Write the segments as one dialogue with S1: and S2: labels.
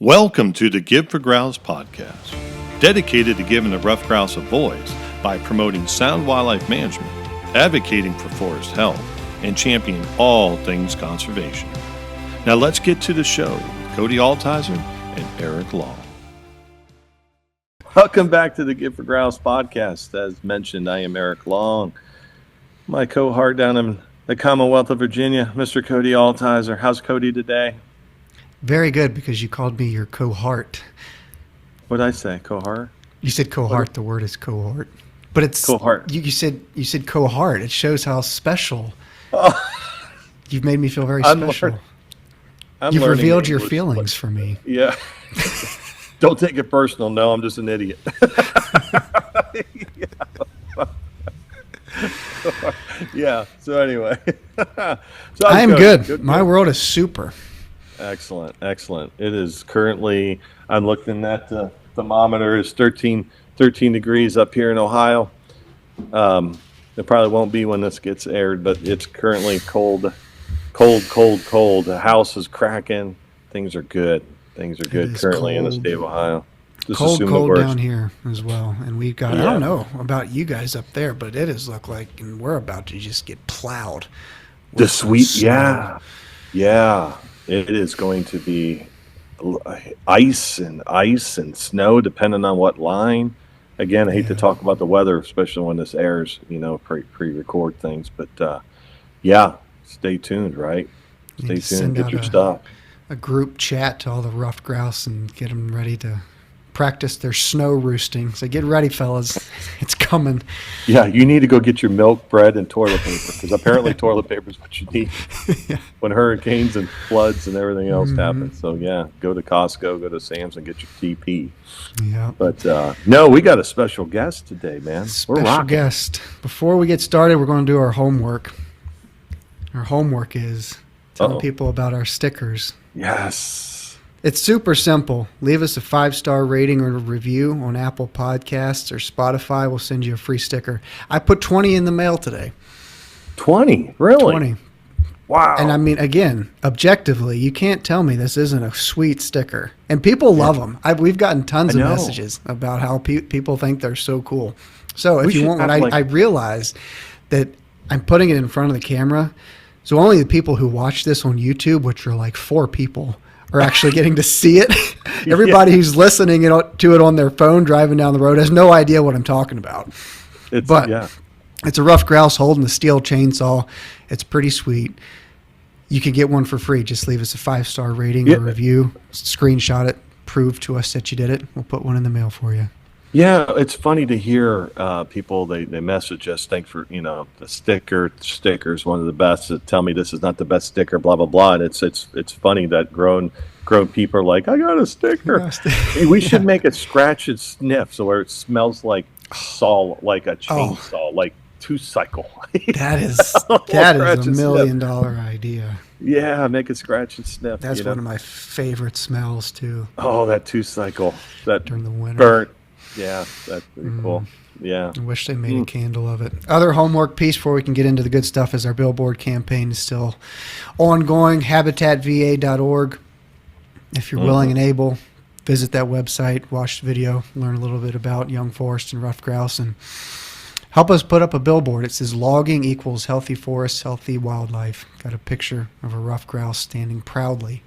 S1: Welcome to the Give for Grouse podcast, dedicated to giving the ruffed grouse a voice by promoting sound wildlife management, advocating for forest health, and championing all things conservation. Now let's get to the show with Cody Altizer and Eric Long. Welcome back to the Give for Grouse podcast. As mentioned, I am Eric Long. My cohort down in the Commonwealth of Virginia, Mr. Cody Altizer. How's Cody today?
S2: Very good, because you called me your cohort.
S1: What did I say? Cohort?
S2: You said cohort. The word is cohort, but it's
S1: cohort.
S2: You said cohort. It shows how special. Oh. You've made me feel very special. You've revealed your feelings for me.
S1: Yeah. Don't take it personal. No, I'm just an idiot. Yeah. So anyway,
S2: I am good. My world is super.
S1: Excellent. It is currently, I'm looking at the thermometer, is 13 degrees up here in Ohio. It probably won't be when this gets aired, but it's currently cold. The house is cracking. Things are good currently in the state of Ohio. Just
S2: cold down here as well. And we've got, I don't know about you guys up there, but it has looked like, and we're about to just get plowed.
S1: The sweet, yeah. It is going to be ice and snow, depending on what line. Again, I hate to talk about the weather, especially when this airs, pre-record things. But, stay tuned, right? Stay tuned, get your stuff.
S2: A group chat to all the ruffed grouse and get them ready to practice their snow roosting. So get ready, fellas. It's coming. Yeah,
S1: you need to go get your milk, bread, and toilet paper, because apparently toilet paper is what you need when hurricanes and floods and everything else happen. So, go to Costco, go to Sam's, and get your TP.
S2: Yeah.
S1: But, no, we got a special guest today, man.
S2: We're rocking. Guest. Before we get started, we're going to do our homework. Our homework is telling people about our stickers.
S1: Yes.
S2: It's super simple. Leave us a 5-star rating or a review on Apple Podcasts or Spotify. We'll send you a free sticker. I put 20 in the mail today.
S1: 20? Really?
S2: 20.
S1: Wow.
S2: And I mean, again, objectively, you can't tell me this isn't a sweet sticker. And people love them. We've gotten tons of messages about how people think they're so cool. So if you want one, I realize that I'm putting it in front of the camera. So only the people who watch this on YouTube, which are like 4 people, are actually getting to see it. Everybody who's listening to it on their phone driving down the road has no idea what I'm talking about. It's a ruffed grouse holding a steel chainsaw. It's pretty sweet. You can get one for free. Just leave us a 5-star rating or review. Screenshot it. Prove to us that you did it. We'll put one in the mail for you.
S1: Yeah, it's funny to hear people, they message us, thanks for, the sticker's one of the best, that tell me this is not the best sticker, blah, blah, blah. And it's funny that grown people are like, I got a sticker. We should make a scratch and sniff, so where it smells like like a chainsaw, like 2-cycle.
S2: That is a $1 million idea.
S1: Yeah, make a scratch and sniff.
S2: That's one of my favorite smells too.
S1: Oh, that 2-cycle. That
S2: during the winter.
S1: Burnt. Yeah, that's pretty cool. Yeah.
S2: I wish they made a candle of it. Other homework piece before we can get into the good stuff is our billboard campaign is still ongoing. HabitatVA.org. If you're willing and able, visit that website, watch the video, learn a little bit about young forest and ruffed grouse, and help us put up a billboard. It says logging equals healthy forests, healthy wildlife. Got a picture of a ruffed grouse standing proudly.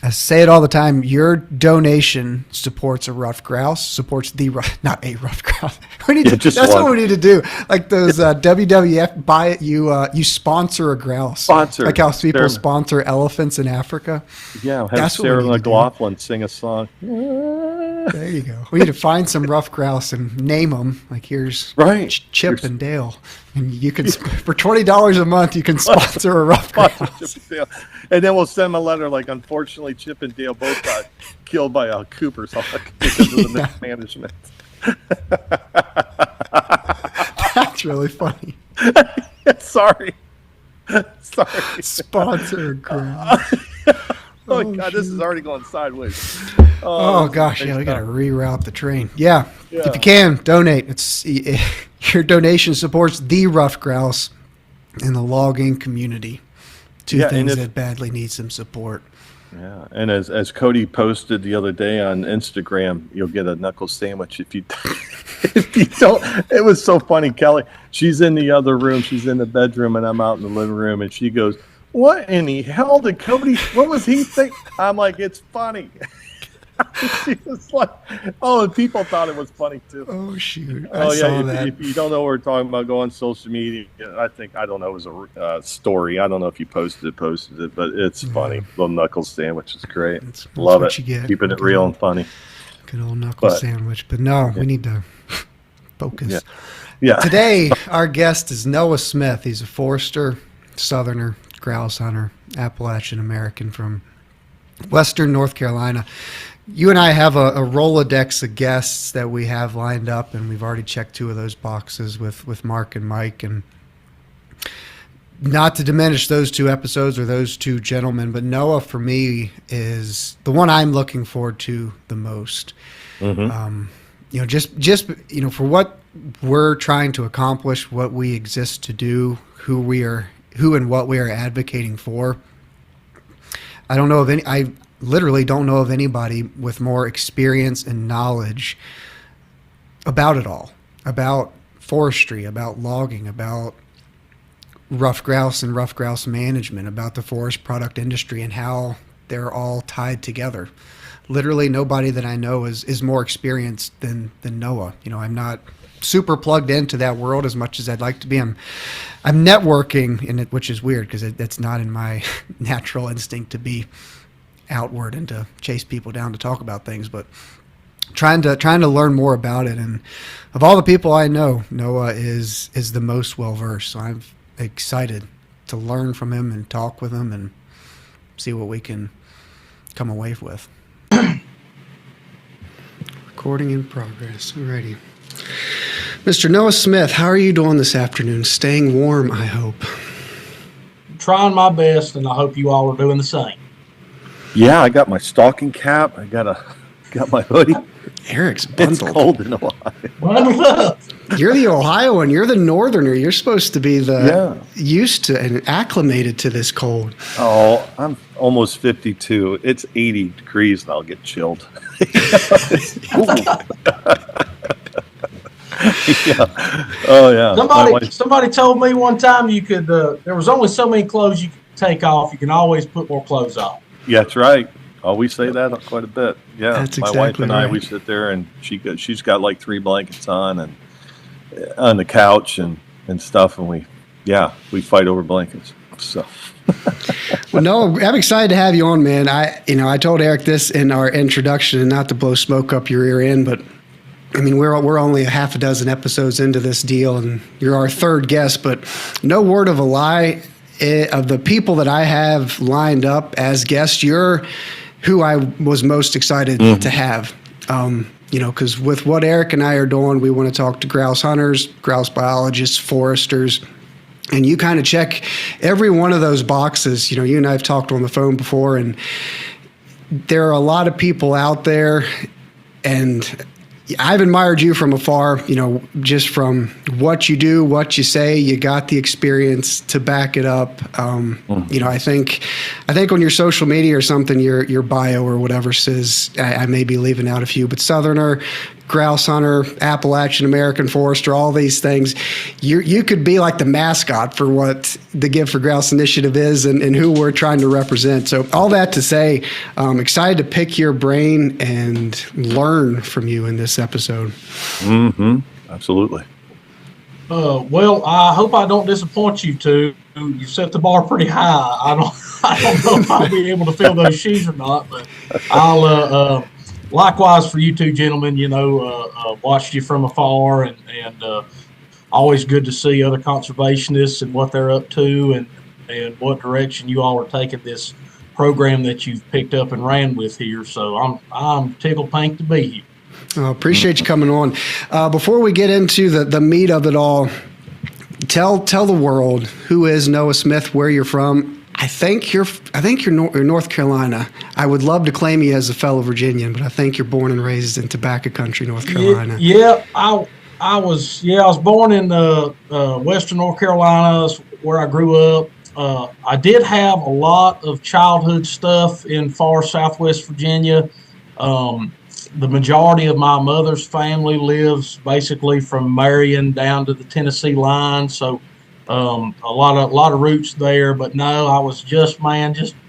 S2: I say it all the time. Your donation supports a ruffed grouse, supports not a ruffed grouse. That's what we need to do. Like those WWF, buy it. You sponsor a grouse. Like how people sponsor elephants in Africa.
S1: Yeah, have Sarah McLaughlin sing a song.
S2: There you go. We need to find some ruffed grouse and name them. Like here's Chip and Dale. And you can, for $20 a month, you can sponsor a ruffed grouse.
S1: And then we'll send them a letter like, unfortunately, Chip and Dale both got killed by a Cooper's hawk because of the mismanagement.
S2: That's really funny.
S1: Sorry.
S2: Sponsor a grouse.
S1: Oh, God, this is already going sideways.
S2: Oh gosh, we got to reroute the train. Yeah, if you can, donate. Your donation supports the ruffed grouse and the logging community. Two things that badly need some support.
S1: Yeah, and as Cody posted the other day on Instagram, you'll get a knuckle sandwich if you if you don't. It was so funny, Kelly. She's in the other room. She's in the bedroom, and I'm out in the living room, and she goes, "What in the hell did Cody? What was he think?" I'm like, "It's funny." She was like, "Oh," and people thought it was funny too.
S2: Oh shoot!
S1: If you don't know what we're talking about, go on social media. I don't know. It was a story. I don't know if you posted it, but it's funny. Little knuckle sandwich is great.
S2: That's
S1: Love
S2: what
S1: it.
S2: You get.
S1: Keeping it real and funny.
S2: Good old knuckle sandwich. But no, we need to focus.
S1: Yeah.
S2: Today, our guest is Noah Smith. He's a forester, southerner, grouse hunter, Appalachian American from Western North Carolina. You and I have a Rolodex of guests that we have lined up, and we've already checked 2 of those boxes with Mark and Mike. And not to diminish those 2 episodes or those 2 gentlemen, but Noah for me is the one I'm looking forward to the most. Mm-hmm. Just for what we're trying to accomplish, what we exist to do, who and what we are advocating for. I literally don't know of anybody with more experience and knowledge about it all, about forestry, about logging, about ruffed grouse and ruffed grouse management, about the forest product industry and how they're all tied together. Literally nobody that I know is more experienced than Noah. I'm not super plugged into that world as much as I'd like to be. I'm networking in it, which is weird because that's not in my natural instinct to be outward and to chase people down to talk about things, but trying to learn more about it. And of all the people I know, Noah is the most well versed. So I'm excited to learn from him and talk with him and see what we can come away with. Recording in progress. Alrighty. Mr. Noah Smith, how are you doing this afternoon? Staying warm, I hope.
S3: Trying my best, and I hope you all are doing the same.
S1: Yeah, I got my stocking cap. I got my hoodie.
S2: Eric's bundled.
S1: It's cold in Ohio.
S3: Bundled up.
S2: You're the Ohioan. You're the northerner. You're supposed to be used to and acclimated to this cold.
S1: Oh, I'm almost 52. It's 80 degrees, and I'll get chilled. Yeah. Oh yeah.
S3: Somebody told me one time you could. There was only so many clothes you could take off. You can always put more clothes on.
S1: Yeah, that's right. Oh, we say that quite a bit. Yeah,
S2: that's
S1: my
S2: exactly
S1: wife and I,
S2: right.
S1: we sit there and she's got like 3 blankets on the couch and stuff, and we fight over blankets. So.
S2: Well, no, I'm excited to have you on, man. I told Eric this in our introduction, and not to blow smoke up your ear end, but I mean, we're only a half a dozen episodes into this deal, and you're our 3rd guest, but no word of a lie. Of the people that I have lined up as guests, you're who I was most excited to have. Because with what Eric and I are doing, we want to talk to grouse hunters, grouse biologists, foresters, and you kind of check every one of those boxes. You and I have talked on the phone before, and there are a lot of people out there, and I've admired you from afar, just from what you do, what you say. You got the experience to back it up. I think on your social media or something, your bio or whatever says, I may be leaving out a few, but southerner, grouse hunter, Appalachian American forester, all these things. You could be like the mascot for what the Give for Grouse initiative is and who we're trying to represent. So all that to say, I'm excited to pick your brain and learn from you in this episode.
S1: Mm-hmm. Absolutely.
S3: Well, I hope I don't disappoint you two. You set the bar pretty high. I don't know if I'll be able to fill those shoes or not, but I'll likewise for you two gentlemen, watched you from afar and always good to see other conservationists and what they're up to and what direction you all are taking this program that you've picked up and ran with here. So I'm tickled pink to be here.
S2: I appreciate you coming on. Before we get into the meat of it all, tell the world who is Noah Smith, where you're from. I think you're North Carolina. I would love to claim you as a fellow Virginian, but I think you're born and raised in tobacco country, North Carolina.
S3: Yeah, I was born in Western North Carolina, where I grew up. I did have a lot of childhood stuff in far Southwest Virginia. The majority of my mother's family lives basically from Marion down to the Tennessee line, so a lot of roots there. But no, I was just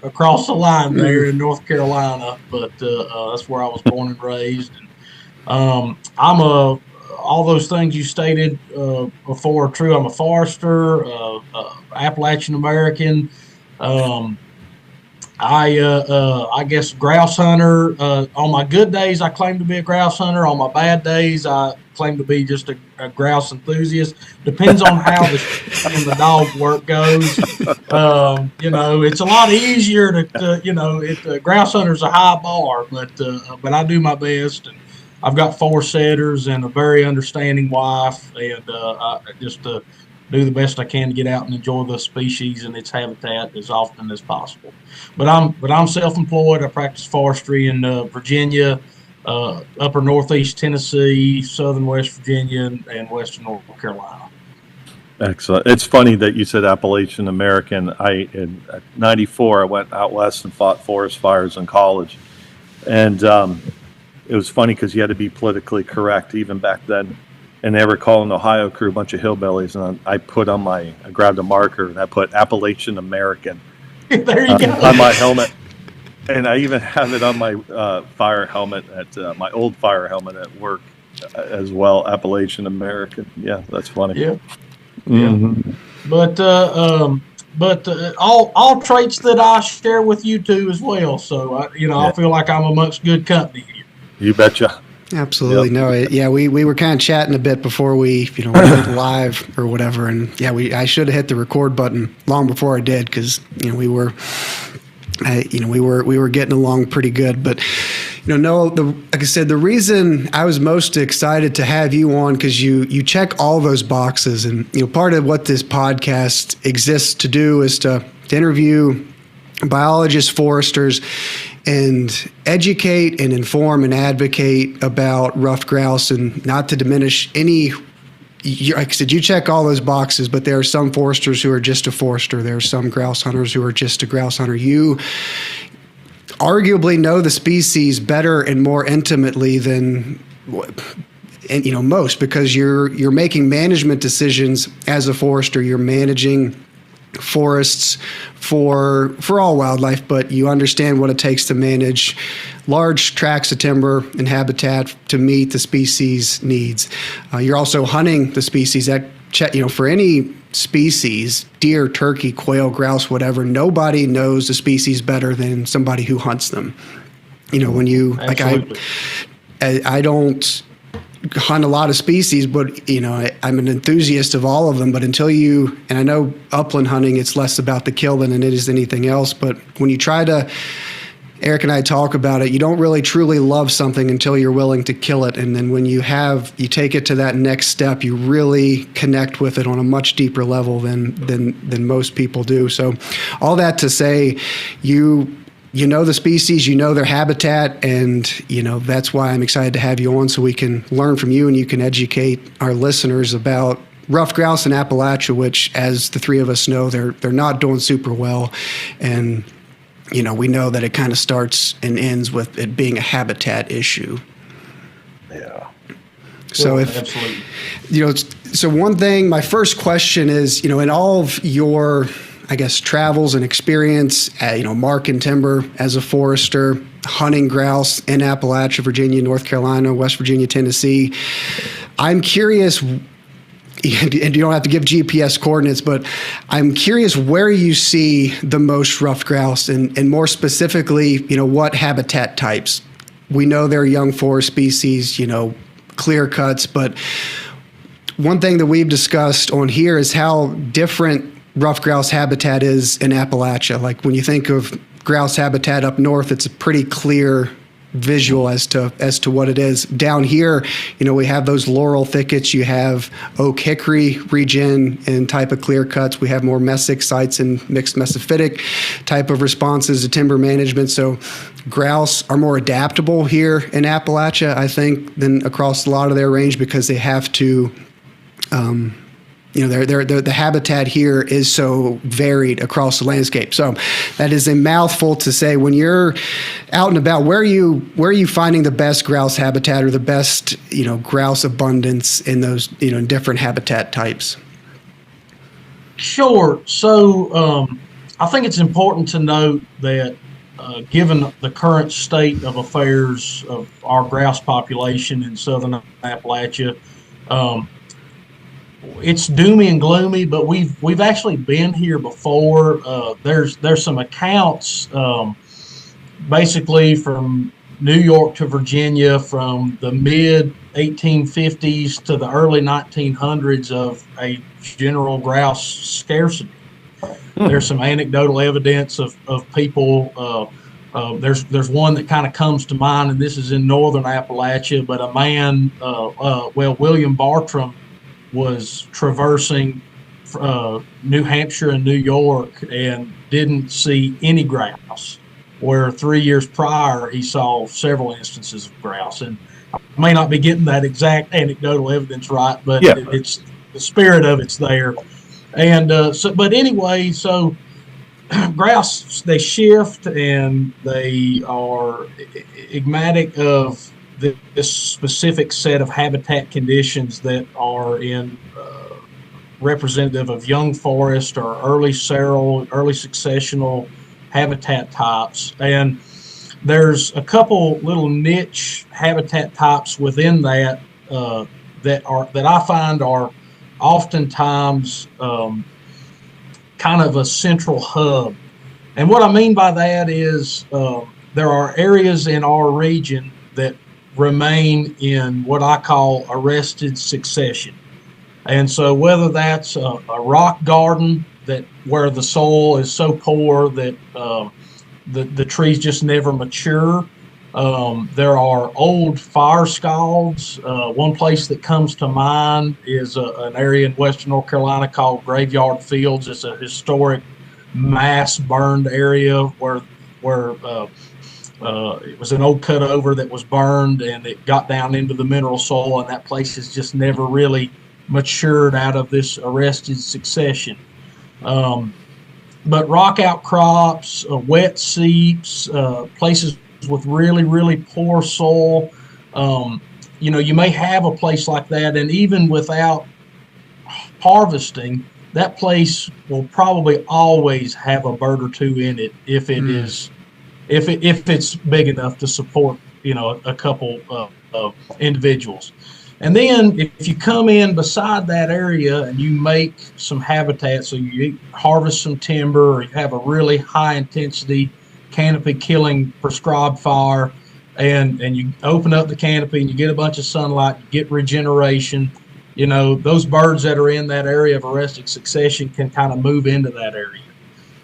S3: across the line there in North Carolina. But that's where I was born and raised. And all those things you stated before are true. I'm a forester, Appalachian American. I guess grouse hunter. On my good days, I claim to be a grouse hunter. On my bad days, I claim to be just a grouse enthusiast. Depends on how the dog work goes. It's a lot easier to grouse hunter's a high bar, but I do my best. And I've got 4 setters and a very understanding wife, and I just do the best I can to get out and enjoy the species and its habitat as often as possible. But I'm self-employed. I practice forestry in Virginia, upper northeast Tennessee, southern West Virginia, and western North Carolina.
S1: Excellent. It's funny that you said Appalachian American. In '94, I went out west and fought forest fires in college, and it was funny because you had to be politically correct even back then. And they were calling the Ohio crew a bunch of hillbillies, and I grabbed a marker and I put Appalachian American
S3: there you go.
S1: on my helmet, and I even have it on my fire helmet at my old fire helmet at work as well. Appalachian American. Yeah, that's funny.
S3: Yeah.
S1: Mm-hmm.
S3: But all traits that I share with you two as well. So I feel like I'm amongst good company here.
S1: You betcha.
S2: Absolutely. Yep. We were kind of chatting a bit before we went live or whatever, and I should have hit the record button long before I did, because we were getting along pretty good. But like I said, the reason I was most excited to have you on, because you check all those boxes, and part of what this podcast exists to do is to interview biologists, foresters, and educate and inform and advocate about ruffed grouse, and not to diminish any. Like I said, you check all those boxes, but there are some foresters who are just a forester. There are some grouse hunters who are just a grouse hunter. You arguably know the species better and more intimately than most, because you're making management decisions as a forester. You're managing forests for all wildlife, but you understand what it takes to manage large tracts of timber and habitat to meet the species needs. You're also hunting the species that for any species, deer, turkey, quail, grouse, whatever, nobody knows the species better than somebody who hunts them. When you
S3: Absolutely.
S2: I don't hunt a lot of species, but I'm an enthusiast of all of them. But and I know upland hunting, it's less about the kill than it is anything else. But when you try to, Eric and I talk about it, you don't really truly love something until you're willing to kill it. And then when you take it to that next step, you really connect with it on a much deeper level than most people do. So all that to say, you know the species, their habitat, and that's why I'm excited to have you on, so we can learn from you and you can educate our listeners about ruffed grouse in Appalachia, which, as the three of us know, they're not doing super well, and we know that it kind of starts and ends with it being a habitat issue.
S1: Yeah.
S2: So
S3: absolutely.
S2: So one thing, my first question is, in all of your, I guess, travels and experience, marking timber as a forester, hunting grouse in Appalachia, Virginia, North Carolina, West Virginia, Tennessee, I'm curious, and you don't have to give GPS coordinates, but I'm curious where you see the most ruffed grouse, and more specifically, what habitat types. We know they're young forest species, clear cuts, but one thing that we've discussed on here is how different ruffed grouse habitat is in Appalachia. Like when you think of grouse habitat up north, it's a pretty clear visual as to what it is. Down here, we have those laurel thickets, you have oak hickory regen and type of clear cuts. We have more mesic sites and mixed mesophytic type of responses to timber management. So grouse are more adaptable here in Appalachia, I think, than across a lot of their range, because they have to the habitat here is so varied across the landscape. So that is a mouthful to say. When you're out and about, where are you finding the best grouse habitat or the best, grouse abundance in those, different habitat types?
S3: Sure. So I think it's important to note that given the current state of affairs of our grouse population in southern Appalachia, it's doomy and gloomy. But we've actually been here before. There's some accounts, basically from New York to Virginia, from the mid 1850s to the early 1900s, of a general grouse scarcity. There's some anecdotal evidence of people. There's one that kind of comes to mind, and this is in northern Appalachia. But a man, William Bartram, was traversing New Hampshire and New York and didn't see any grouse, where 3 years prior he saw several instances of grouse. And I may not be getting that exact anecdotal evidence right, but it's the spirit of it's there. And but anyway, so grouse, they shift and they are enigmatic of this specific set of habitat conditions that are in representative of young forest or early seral, early successional habitat types. And there's a couple little niche habitat types within that that I find are oftentimes kind of a central hub. And what I mean by that is there are areas in our region that remain in what I call arrested succession. And so whether that's a rock garden where the soil is so poor that the trees just never mature. There are old fire scalds. One place that comes to mind is an area in western North Carolina called Graveyard Fields. It's a historic mass burned area where it was an old cutover that was burned, and it got down into the mineral soil, and that place has just never really matured out of this arrested succession. But rock outcrops, wet seeps, places with really, really poor soil, you may have a place like that, and even without harvesting, that place will probably always have a bird or two in it if it is, if it's big enough to support, a couple of individuals. And then if you come in beside that area and you make some habitat, so you harvest some timber, or you have a really high intensity canopy killing prescribed fire, and you open up the canopy and you get a bunch of sunlight, you get regeneration, those birds that are in that area of arrested succession can kind of move into that area.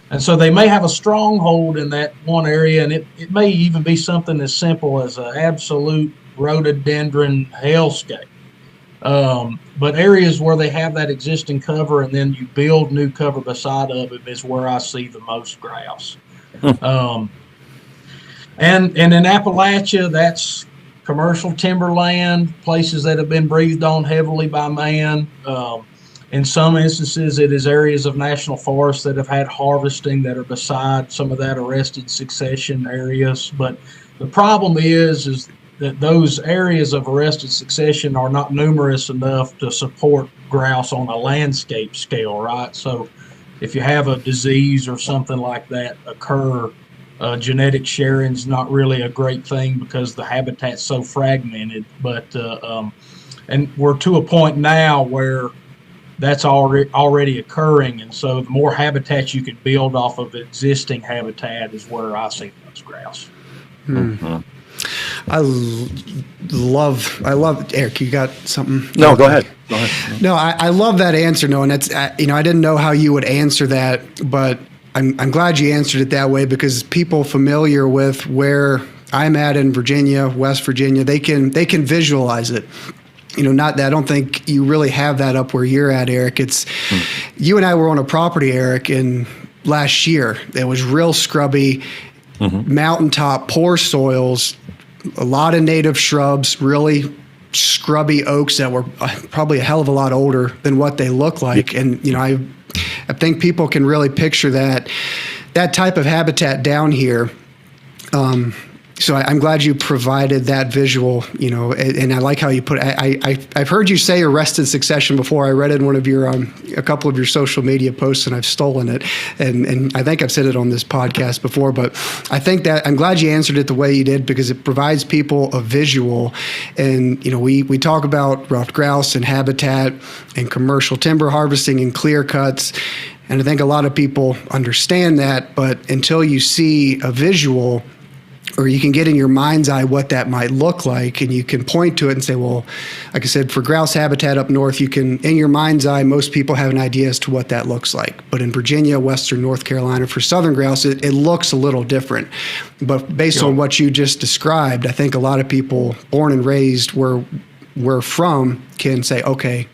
S3: And so they may have a stronghold in that one area, and it may even be something as simple as an absolute rhododendron hellscape. But areas where they have that existing cover and then you build new cover beside of it is where I see the most grouse. And in Appalachia, that's commercial timberland, places that have been breathed on heavily by man. In some instances, it is areas of national forests that have had harvesting that are beside some of that arrested succession areas. But the problem is that those areas of arrested succession are not numerous enough to support grouse on a landscape scale, right? So if you have a disease or something like that occur, genetic sharing is not really a great thing because the habitat's so fragmented. But and we're to a point now where that's already occurring, and so the more habitat you can build off of existing habitat is where I see those grouse.
S2: Mm-hmm. I love Eric. You got something?
S1: No, go ahead.
S2: No, I love that answer. No, and that's I didn't know how you would answer that, but I'm glad you answered it that way, because people familiar with where I'm at in Virginia, West Virginia, they can visualize it. Not that I don't think you really have that up where you're at, Eric. It's you and I were on a property, Eric, in last year. It was real scrubby, mountaintop, poor soils, a lot of native shrubs, really scrubby oaks that were probably a hell of a lot older than what they look like. And, you know, I think people can really picture that type of habitat down here. So I'm glad you provided that visual, you know, and I like how you put it. I've heard you say arrested succession before. I read it in one of your, a couple of your social media posts, and I've stolen it. And I think I've said it on this podcast before, but I think that I'm glad you answered it the way you did, because it provides people a visual. And, you know, we talk about ruffed grouse and habitat and commercial timber harvesting and clear cuts. And I think a lot of people understand that, but until you see a visual, or you can get in your mind's eye what that might look like, and you can point to it and say, well, like I said, for grouse habitat up north, you can, in your mind's eye, most people have an idea as to what that looks like. But in Virginia, Western North Carolina, for southern grouse, it looks a little different. But based on what you just described, I think a lot of people born and raised where we're from can say, okay,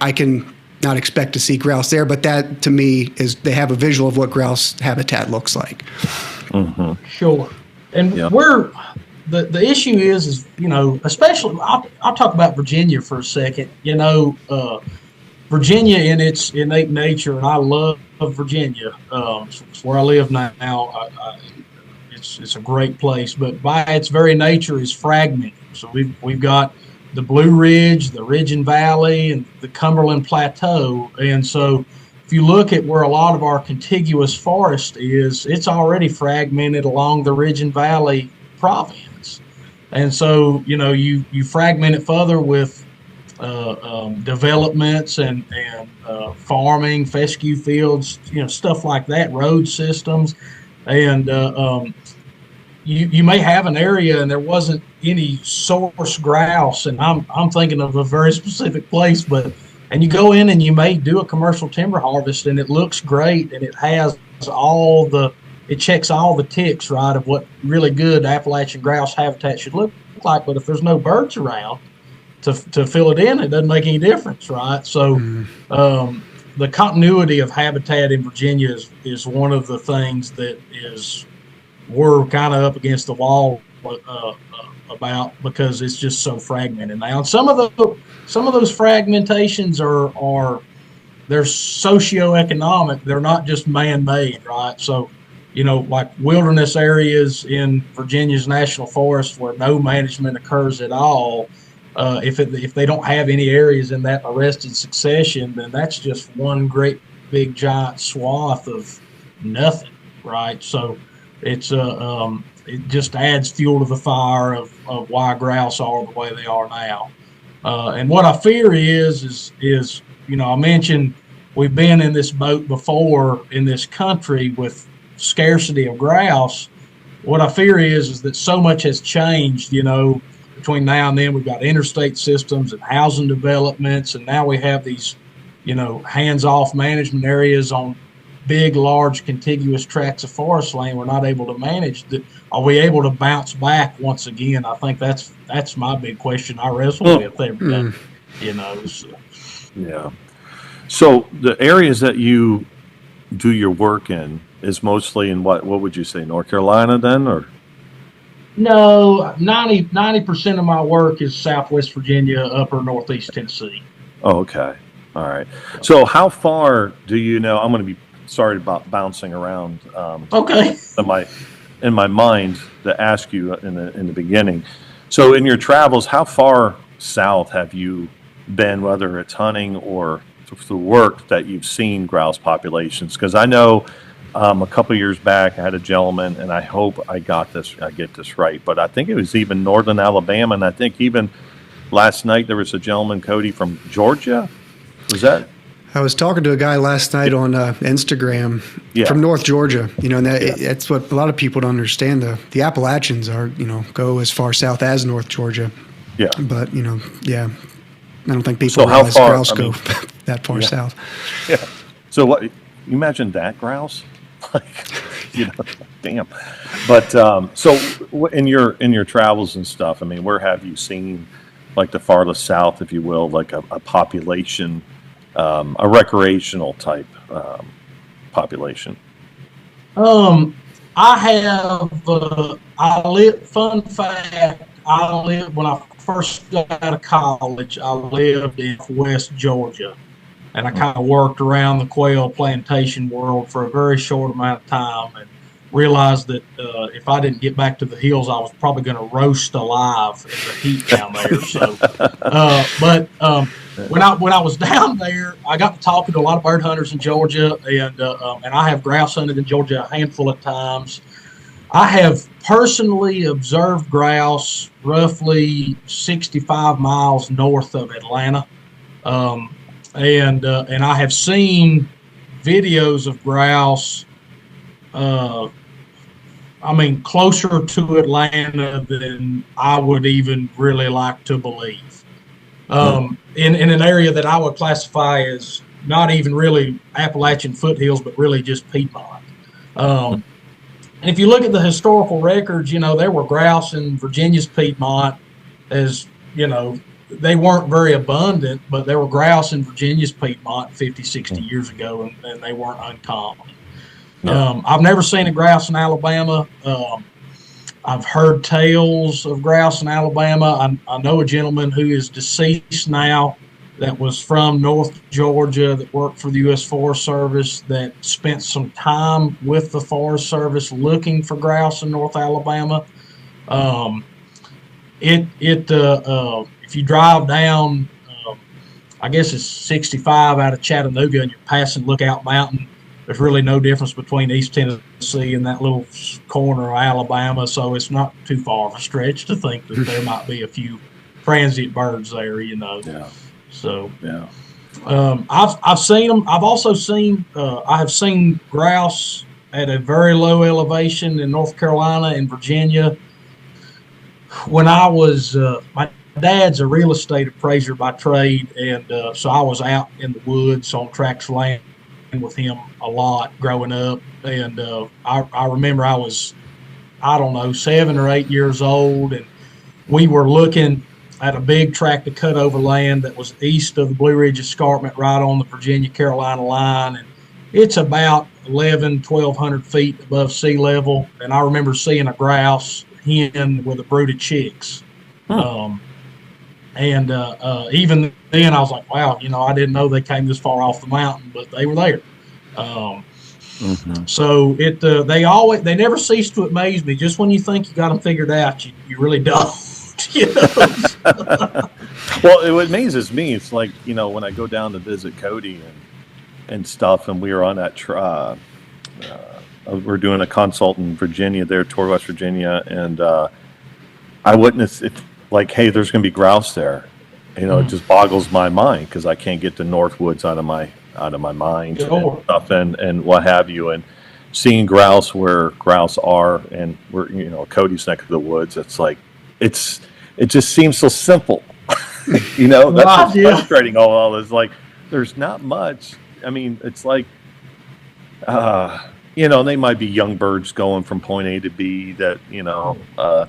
S2: I can not expect to see grouse there, but that to me is they have a visual of what grouse habitat looks like.
S1: Mm-hmm.
S3: Sure. And where the issue is, you know, especially, I'll talk about Virginia for a second. You know, Virginia in its innate nature, and I love Virginia. It's where I live now. It's a great place, but by its very nature is fragmented. So we've got the Blue Ridge, the Ridge and Valley, and the Cumberland Plateau, and so if you look at where a lot of our contiguous forest is, it's already fragmented along the Ridge and Valley province. And so, you know, you fragment it further with developments and farming, fescue fields, you know, stuff like that, road systems. And you may have an area and there wasn't any source grouse, and I'm thinking of a very specific place, and you go in and you may do a commercial timber harvest and it looks great and it has it checks all the ticks, right, of what really good Appalachian grouse habitat should look like. But if there's no birds around to fill it in, it doesn't make any difference, right? So the continuity of habitat in Virginia is one of the things that we're kind of up against the wall about, because it's just so fragmented now. And some of those fragmentations are they're socioeconomic. They're not just man-made, right? So, you know, like wilderness areas in Virginia's national forest where no management occurs at all. If they don't have any areas in that arrested succession, then that's just one great big giant swath of nothing, right? So it's it just adds fuel to the fire of why grouse are the way they are now. And what I fear is, you know, I mentioned we've been in this boat before in this country with scarcity of grouse. What I fear is that so much has changed, you know, between now and then. We've got interstate systems and housing developments, and now we have these, you know, hands-off management areas on big, large, contiguous tracts of forest land we're not able to manage. Are we able to bounce back once again? I think that's my big question I wrestle with every day, you know. So.
S1: Yeah. So the areas that you do your work in is mostly in what would you say, North Carolina then, or?
S3: No, 90% of my work is Southwest Virginia, upper Northeast Tennessee.
S1: Oh, okay. All right. So how far do you know? I'm going to be sorry about bouncing around.
S3: Okay.
S1: In my mind to ask you in the beginning. So in your travels, how far south have you been, whether it's hunting or through work, that you've seen grouse populations? Because I know a couple of years back I had a gentleman, and I hope I get this right, but I think it was even northern Alabama, and I think even last night there was a gentleman, Cody, from Georgia. Was that?
S2: I was talking to a guy last night on Instagram from North Georgia, you know, and that's what a lot of people don't understand. The Appalachians go as far south as North Georgia. Yeah. But, you know, I don't think people realize grouse go that far south.
S1: Yeah. So what, you imagine that grouse? Like, you know, damn. But so in your travels and stuff, I mean, where have you seen like the farthest south, if you will, like a population, a recreational type population?
S3: Fun fact, when I first got out of college, I lived in West Georgia, and I kind of worked around the quail plantation world for a very short amount of time, and realized that if I didn't get back to the hills, I was probably going to roast alive in the heat down there. So, when I was down there, I got to talking to a lot of bird hunters in Georgia, and I have grouse hunted in Georgia a handful of times. I have personally observed grouse roughly 65 miles north of Atlanta, and I have seen videos of grouse. Closer to Atlanta than I would even really like to believe. In an area that I would classify as not even really Appalachian foothills, but really just Piedmont. And if you look at the historical records, there were grouse in Virginia's Piedmont, as they weren't very abundant, but there were grouse in Virginia's Piedmont 50, 60 years ago, and they weren't uncommon. I've never seen a grouse in Alabama. I've heard tales of grouse in Alabama. I know a gentleman who is deceased now that was from North Georgia that worked for the U.S. Forest Service that spent some time with the Forest Service looking for grouse in North Alabama. If you drive down, I guess it's 65 out of Chattanooga and you're passing Lookout Mountain, there's really no difference between East Tennessee and that little corner of Alabama, so it's not too far of a stretch to think that there might be a few transient birds there,
S1: Yeah.
S3: So
S1: Yeah.
S3: I've seen them. I've also seen I have seen grouse at a very low elevation in North Carolina and Virginia. When I was my dad's a real estate appraiser by trade, and so I was out in the woods on tracts of land with him a lot growing up, and I remember I was 7 or 8 years old, and we were looking at a big tract of cut over land that was east of the Blue Ridge Escarpment right on the Virginia-Carolina line, and it's about 1,200 feet above sea level, and I remember seeing a grouse hen with a brood of chicks. Even then I was like, wow, I didn't know they came this far off the mountain, but they were there. So they never cease to amaze me. Just when you think you got them figured out, you really don't.
S1: Well, it amazes me. It's like, when I go down to visit Cody and stuff, and we were on that we're doing a consult in Virginia there, toward West Virginia, and I witnessed it. Like, hey, there's going to be grouse there. It just boggles my mind because I can't get the Northwoods out of my mind and stuff and what have you. And seeing grouse where grouse are, and we're Cody's neck of the woods. It's like it just seems so simple. That's what's frustrating. All this, like, there's not much. I mean, it's like they might be young birds going from point A to B that,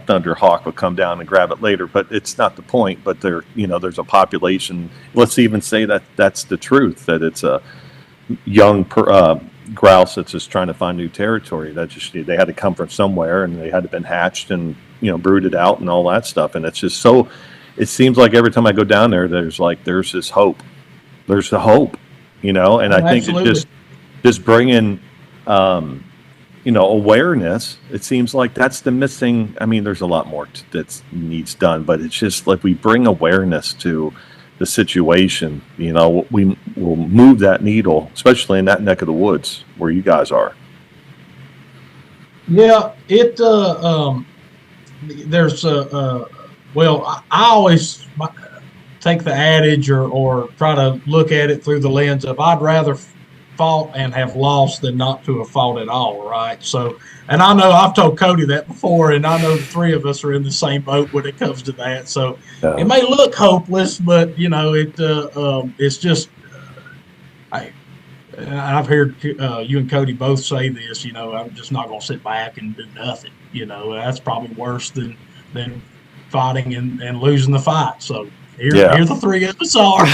S1: Thunder Hawk will come down and grab it later, but it's not the point. But there's a population. Let's even say that that's the truth, that it's a young grouse that's just trying to find new territory. They had to come from somewhere, and they had to have been hatched and, brooded out and all that stuff. And it's just so, it seems like every time I go down there, there's this hope. There's the hope, and I think it just bringing, awareness. It seems like that's the missing. I mean, there's a lot more that needs done, but it's just like we bring awareness to the situation. We will move that needle, especially in that neck of the woods where you guys are.
S3: Yeah, there's I always take the adage or try to look at it through the lens of I'd rather fought and have lost than not to have fought at all, right? So, and I know I've told Cody that before, and I know the three of us are in the same boat when it comes to that. So it may look hopeless, but it's just. I've heard you and Cody both say this. I'm just not going to sit back and do nothing. That's probably worse than fighting and losing the fight. So. Here the three of us are.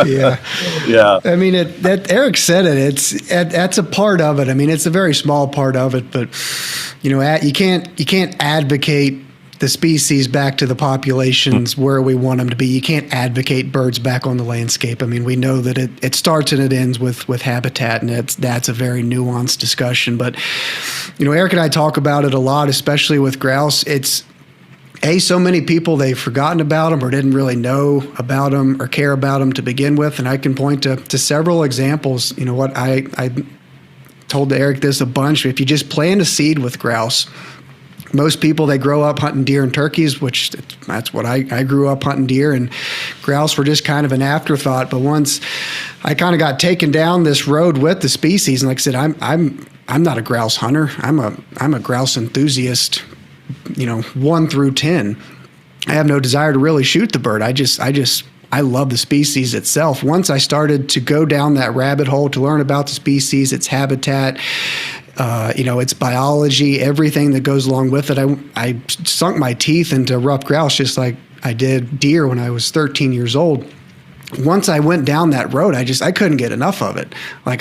S2: Yeah. I mean, that Eric said it. That's a part of it. I mean, it's a very small part of it, but you can't advocate the species back to the populations where we want them to be. You can't advocate birds back on the landscape. I mean, we know that it starts and it ends with habitat, and that's a very nuanced discussion. But, Eric and I talk about it a lot, especially with grouse. It's, so many people, they've forgotten about them or didn't really know about them or care about them to begin with. And I can point to several examples. I told Eric this a bunch. If you just plant a seed with grouse, most people, they grow up hunting deer and turkeys, which that's what I grew up hunting deer, and grouse were just kind of an afterthought. But once I kind of got taken down this road with the species, and like I said, I'm not a grouse hunter. I'm a grouse enthusiast, 1 through 10. I have no desire to really shoot the bird. I love the species itself. Once I started to go down that rabbit hole to learn about the species, its habitat, its biology, everything that goes along with it, I sunk my teeth into ruffed grouse just like I did deer when I was 13 years old. Once I went down that road, I couldn't get enough of it. Like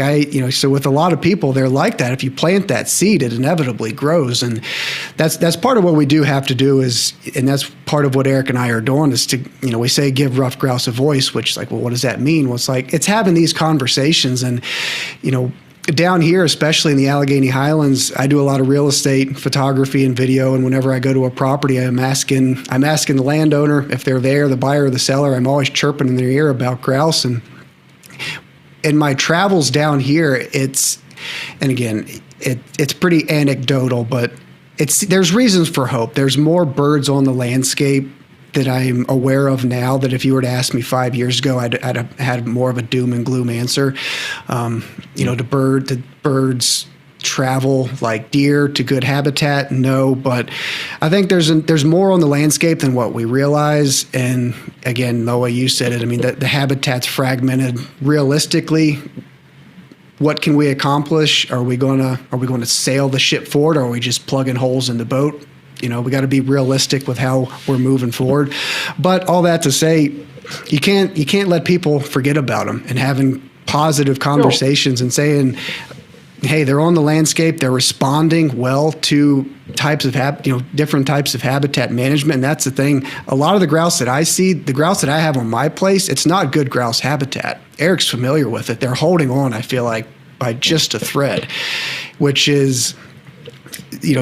S2: so with a lot of people, they're like that. If you plant that seed, it inevitably grows. And that's part of what we do have to do and that's part of what Eric and I are doing is to, we say give ruffed grouse a voice, which is like, well, what does that mean? Well, it's having these conversations and, down here, especially in the Allegheny Highlands, I do a lot of real estate photography and video. And whenever I go to a property, I'm asking the landowner if they're there, the buyer or the seller. I'm always chirping in their ear about grouse. And in my travels down here, it's pretty anecdotal, but there's reasons for hope. There's more birds on the landscape that I'm aware of now that if you were to ask me 5 years ago, I'd have had more of a doom and gloom answer. The birds travel like deer to good habitat? No, but I think there's more on the landscape than what we realize. And again, the way you said it, I mean, the habitat's fragmented. Realistically, what can we accomplish? Are we going to sail the ship forward, or are we just plugging holes in the boat? We got to be realistic with how we're moving forward. But all that to say, you can't let people forget about them, and having positive conversations and saying, hey, they're on the landscape, they're responding well to types of different types of habitat management. And that's the thing. A lot of the grouse that I see, the grouse that I have on my place, it's not good grouse habitat. Eric's familiar with it. They're holding on, I feel like, by just a thread, which is,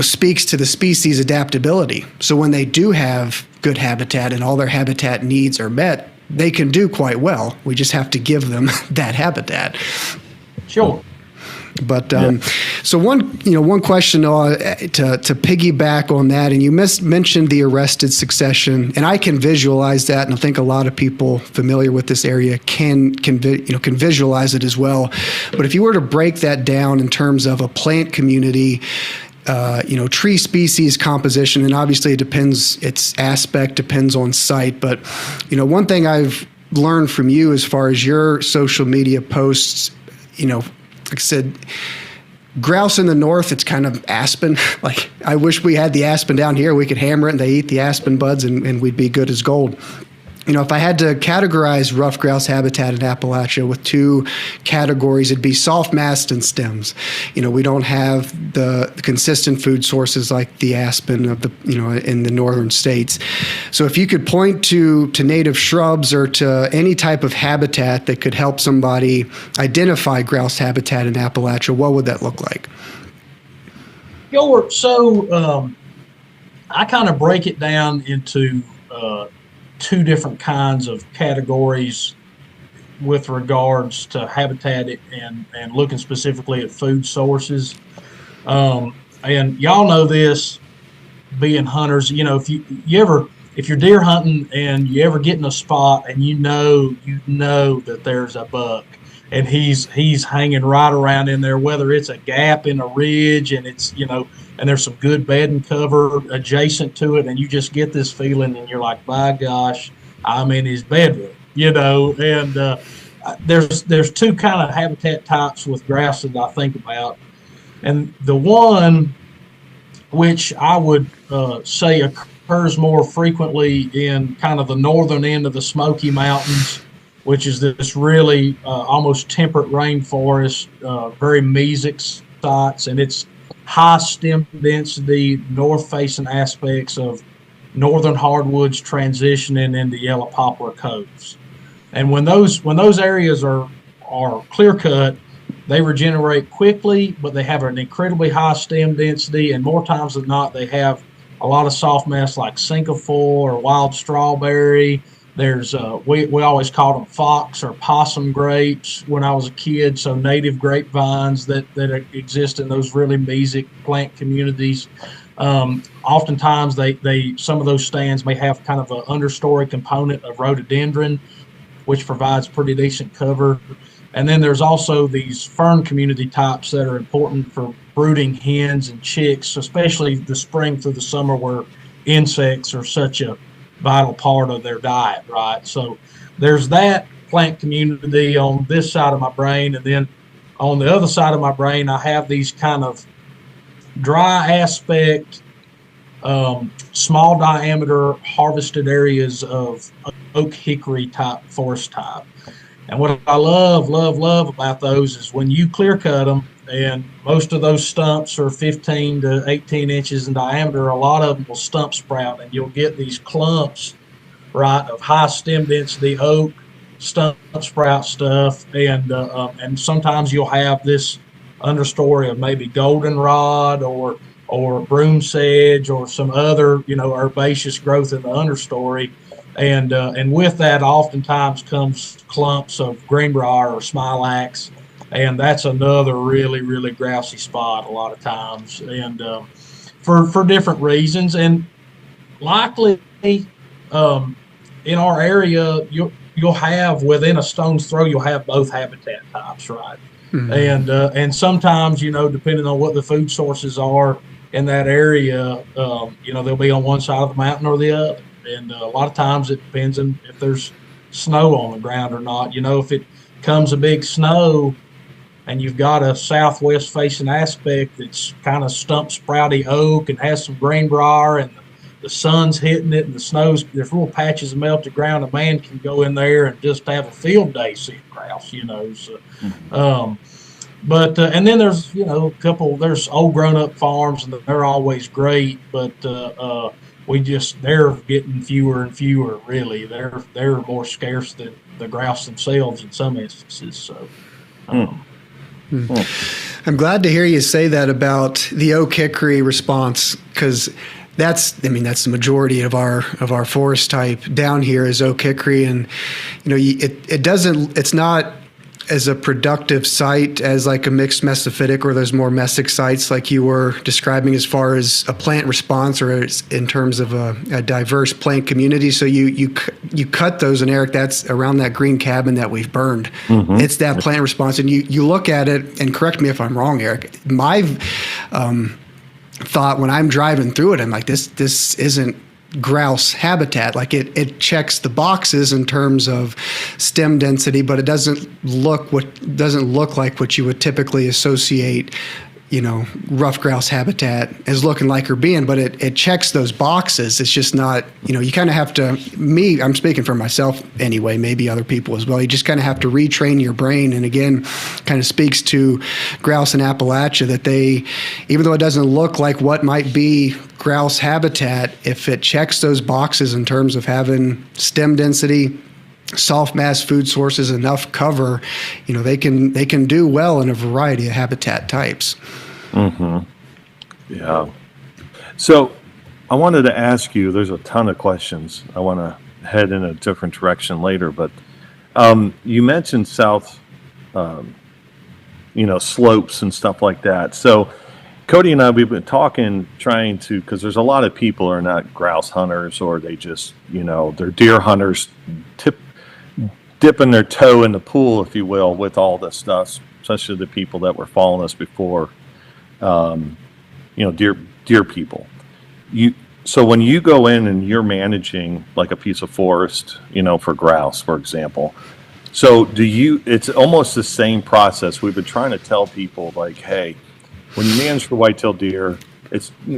S2: speaks to the species adaptability. So when they do have good habitat and all their habitat needs are met, they can do quite well. We just have to give them that habitat.
S3: Sure.
S2: But so one question to piggyback on that, and you mentioned the arrested succession, and I can visualize that, and I think a lot of people familiar with this area can visualize it as well. But if you were to break that down in terms of a plant community, tree species composition, and obviously its aspect depends on site. But, one thing I've learned from you as far as your social media posts, like I said, grouse in the north, it's kind of aspen. Like, I wish we had the aspen down here. We could hammer it and they eat the aspen buds and we'd be good as gold. If I had to categorize ruffed grouse habitat in Appalachia with two categories, it'd be soft mast and stems. We don't have the consistent food sources like the aspen of in the northern states. So if you could point to native shrubs or to any type of habitat that could help somebody identify grouse habitat in Appalachia, what would that look like?
S3: So I kind of break it down into two different kinds of categories with regards to habitat and looking specifically at food sources. And y'all know this, being hunters, if you're deer hunting and you ever get in a spot and you know that there's a buck and he's hanging right around in there, whether it's a gap in a ridge and it's, and there's some good bedding cover adjacent to it, and you just get this feeling and you're like, by gosh, I'm in his bedroom, and there's two kind of habitat types with grouse that I think about. And the one which I would say occurs more frequently in kind of the northern end of the Smoky Mountains, which is this really almost temperate rainforest, very mesic sites, and it's high stem density, north-facing aspects of northern hardwoods transitioning into yellow poplar coves. And when those areas are clear cut, they regenerate quickly, but they have an incredibly high stem density, and more times than not, they have a lot of soft mess like cinquefoil or wild strawberry. There's we always called them fox or possum grapes when I was a kid, so native grapevines that exist in those really mesic plant communities. Oftentimes, they some of those stands may have kind of an understory component of rhododendron, which provides pretty decent cover. And then there's also these fern community types that are important for brooding hens and chicks, especially the spring through the summer where insects are such a vital part of their diet, right? So there's that plant community on this side of my brain. And then on the other side of my brain, I have these kind of dry aspect, small diameter harvested areas of oak hickory type forest type. And what I love about those is when you clear cut them, and most of those stumps are 15 to 18 inches in diameter, a lot of them will stump sprout, and you'll get these clumps, right, of high stem density oak stump sprout stuff. And sometimes you'll have this understory of maybe goldenrod or broom sedge or some other, herbaceous growth in the understory. And with that, oftentimes comes clumps of greenbrier or smilax, and that's another really, really grousey spot a lot of times, and for different reasons. And likely, in our area, you'll have within a stone's throw, you'll have both habitat types, right? Mm-hmm. And sometimes, depending on what the food sources are in that area, they'll be on one side of the mountain or the other. And a lot of times it depends on if there's snow on the ground or not. If it comes a big snow and you've got a southwest facing aspect that's kind of stump sprouty oak and has some greenbrier and the sun's hitting it and the snow's, there's little patches of melted ground, a man can go in there and just have a field day seeing grouse, So, and then there's, there's old grown up farms and they're always great, but they're getting fewer and fewer, really. They're more scarce than the grouse themselves in some instances. So,
S2: I'm glad to hear you say that about the oak hickory response, because that's the majority of our forest type down here is oak hickory, and it's not as a productive site as like a mixed mesophytic, or there's more mesic sites like you were describing as far as a plant response or in terms of a diverse plant community. So you cut those, and Eric, that's around that green cabin that we've burned. Mm-hmm. It's that plant response, and you look at it, and correct me if I'm wrong, Eric, my thought when I'm driving through it, I'm like, this isn't grouse habitat. Like it checks the boxes in terms of stem density, but it doesn't look like what you would typically associate, ruffed grouse habitat as looking like or being, but it checks those boxes. It's just not, you kind of have to, I'm speaking for myself anyway, maybe other people as well. You just kind of have to retrain your brain. And again, kind of speaks to grouse in Appalachia that even though it doesn't look like what might be grouse habitat, if it checks those boxes in terms of having stem density, soft mass food sources, enough cover, they can do well in a variety of habitat types.
S1: Mm-hmm. Yeah. So I wanted to ask you, there's a ton of questions. I want to head in a different direction later, but you mentioned south, slopes and stuff like that. So Cody and I, we've been trying to, because there's a lot of people who are not grouse hunters, or they just, they're deer hunters, dipping their toe in the pool, if you will, with all this stuff, especially the people that were following us before, deer people. So when you go in and you're managing like a piece of forest, for grouse, for example, so it's almost the same process. We've been trying to tell people, like, hey, when you manage for white-tailed deer,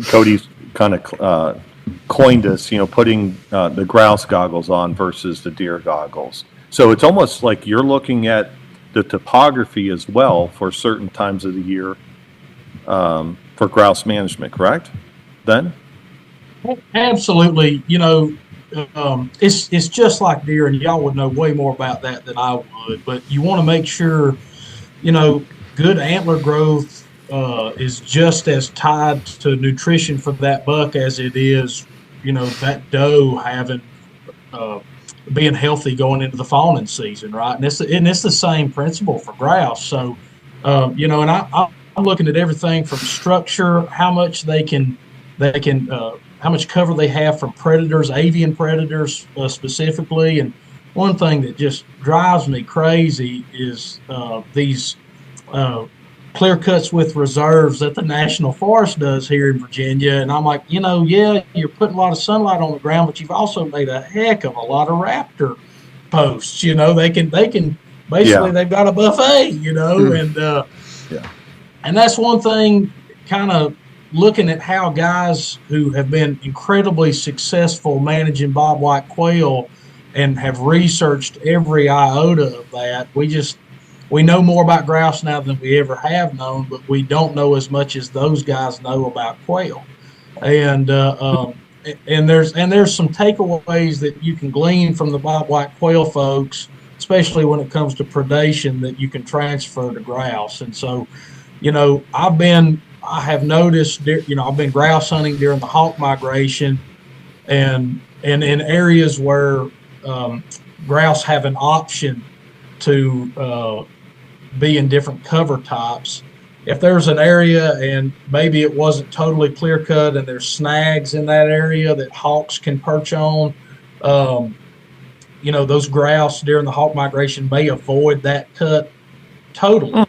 S1: Cody's kind of coined this, putting the grouse goggles on versus the deer goggles. So it's almost like you're looking at the topography as well for certain times of the year for grouse management, correct? Then?
S3: Absolutely. It's just like deer, and y'all would know way more about that than I would. But you want to make sure, you know, good antler growth is just as tied to nutrition for that buck as it is, that doe having being healthy going into the fawning season, right? And it's the same principle for grouse. So, and I'm looking at everything from structure, how much how much cover they have from predators, avian predators specifically. And one thing that just drives me crazy is these clear cuts with reserves that the National Forest does here in Virginia. And I'm like, yeah, you're putting a lot of sunlight on the ground, but you've also made a heck of a lot of raptor posts. They can basically they've got a buffet, and that's one thing, kind of looking at how guys who have been incredibly successful managing bobwhite quail and have researched every iota of that. We know more about grouse now than we ever have known, but we don't know as much as those guys know about quail. And there's some takeaways that you can glean from the bobwhite quail folks, especially when it comes to predation, that you can transfer to grouse. And so, I have noticed, I've been grouse hunting during the hawk migration, and in areas where grouse have an option to be in different cover types. If there's an area and maybe it wasn't totally clear cut and there's snags in that area that hawks can perch on, those grouse during the hawk migration may avoid that cut totally.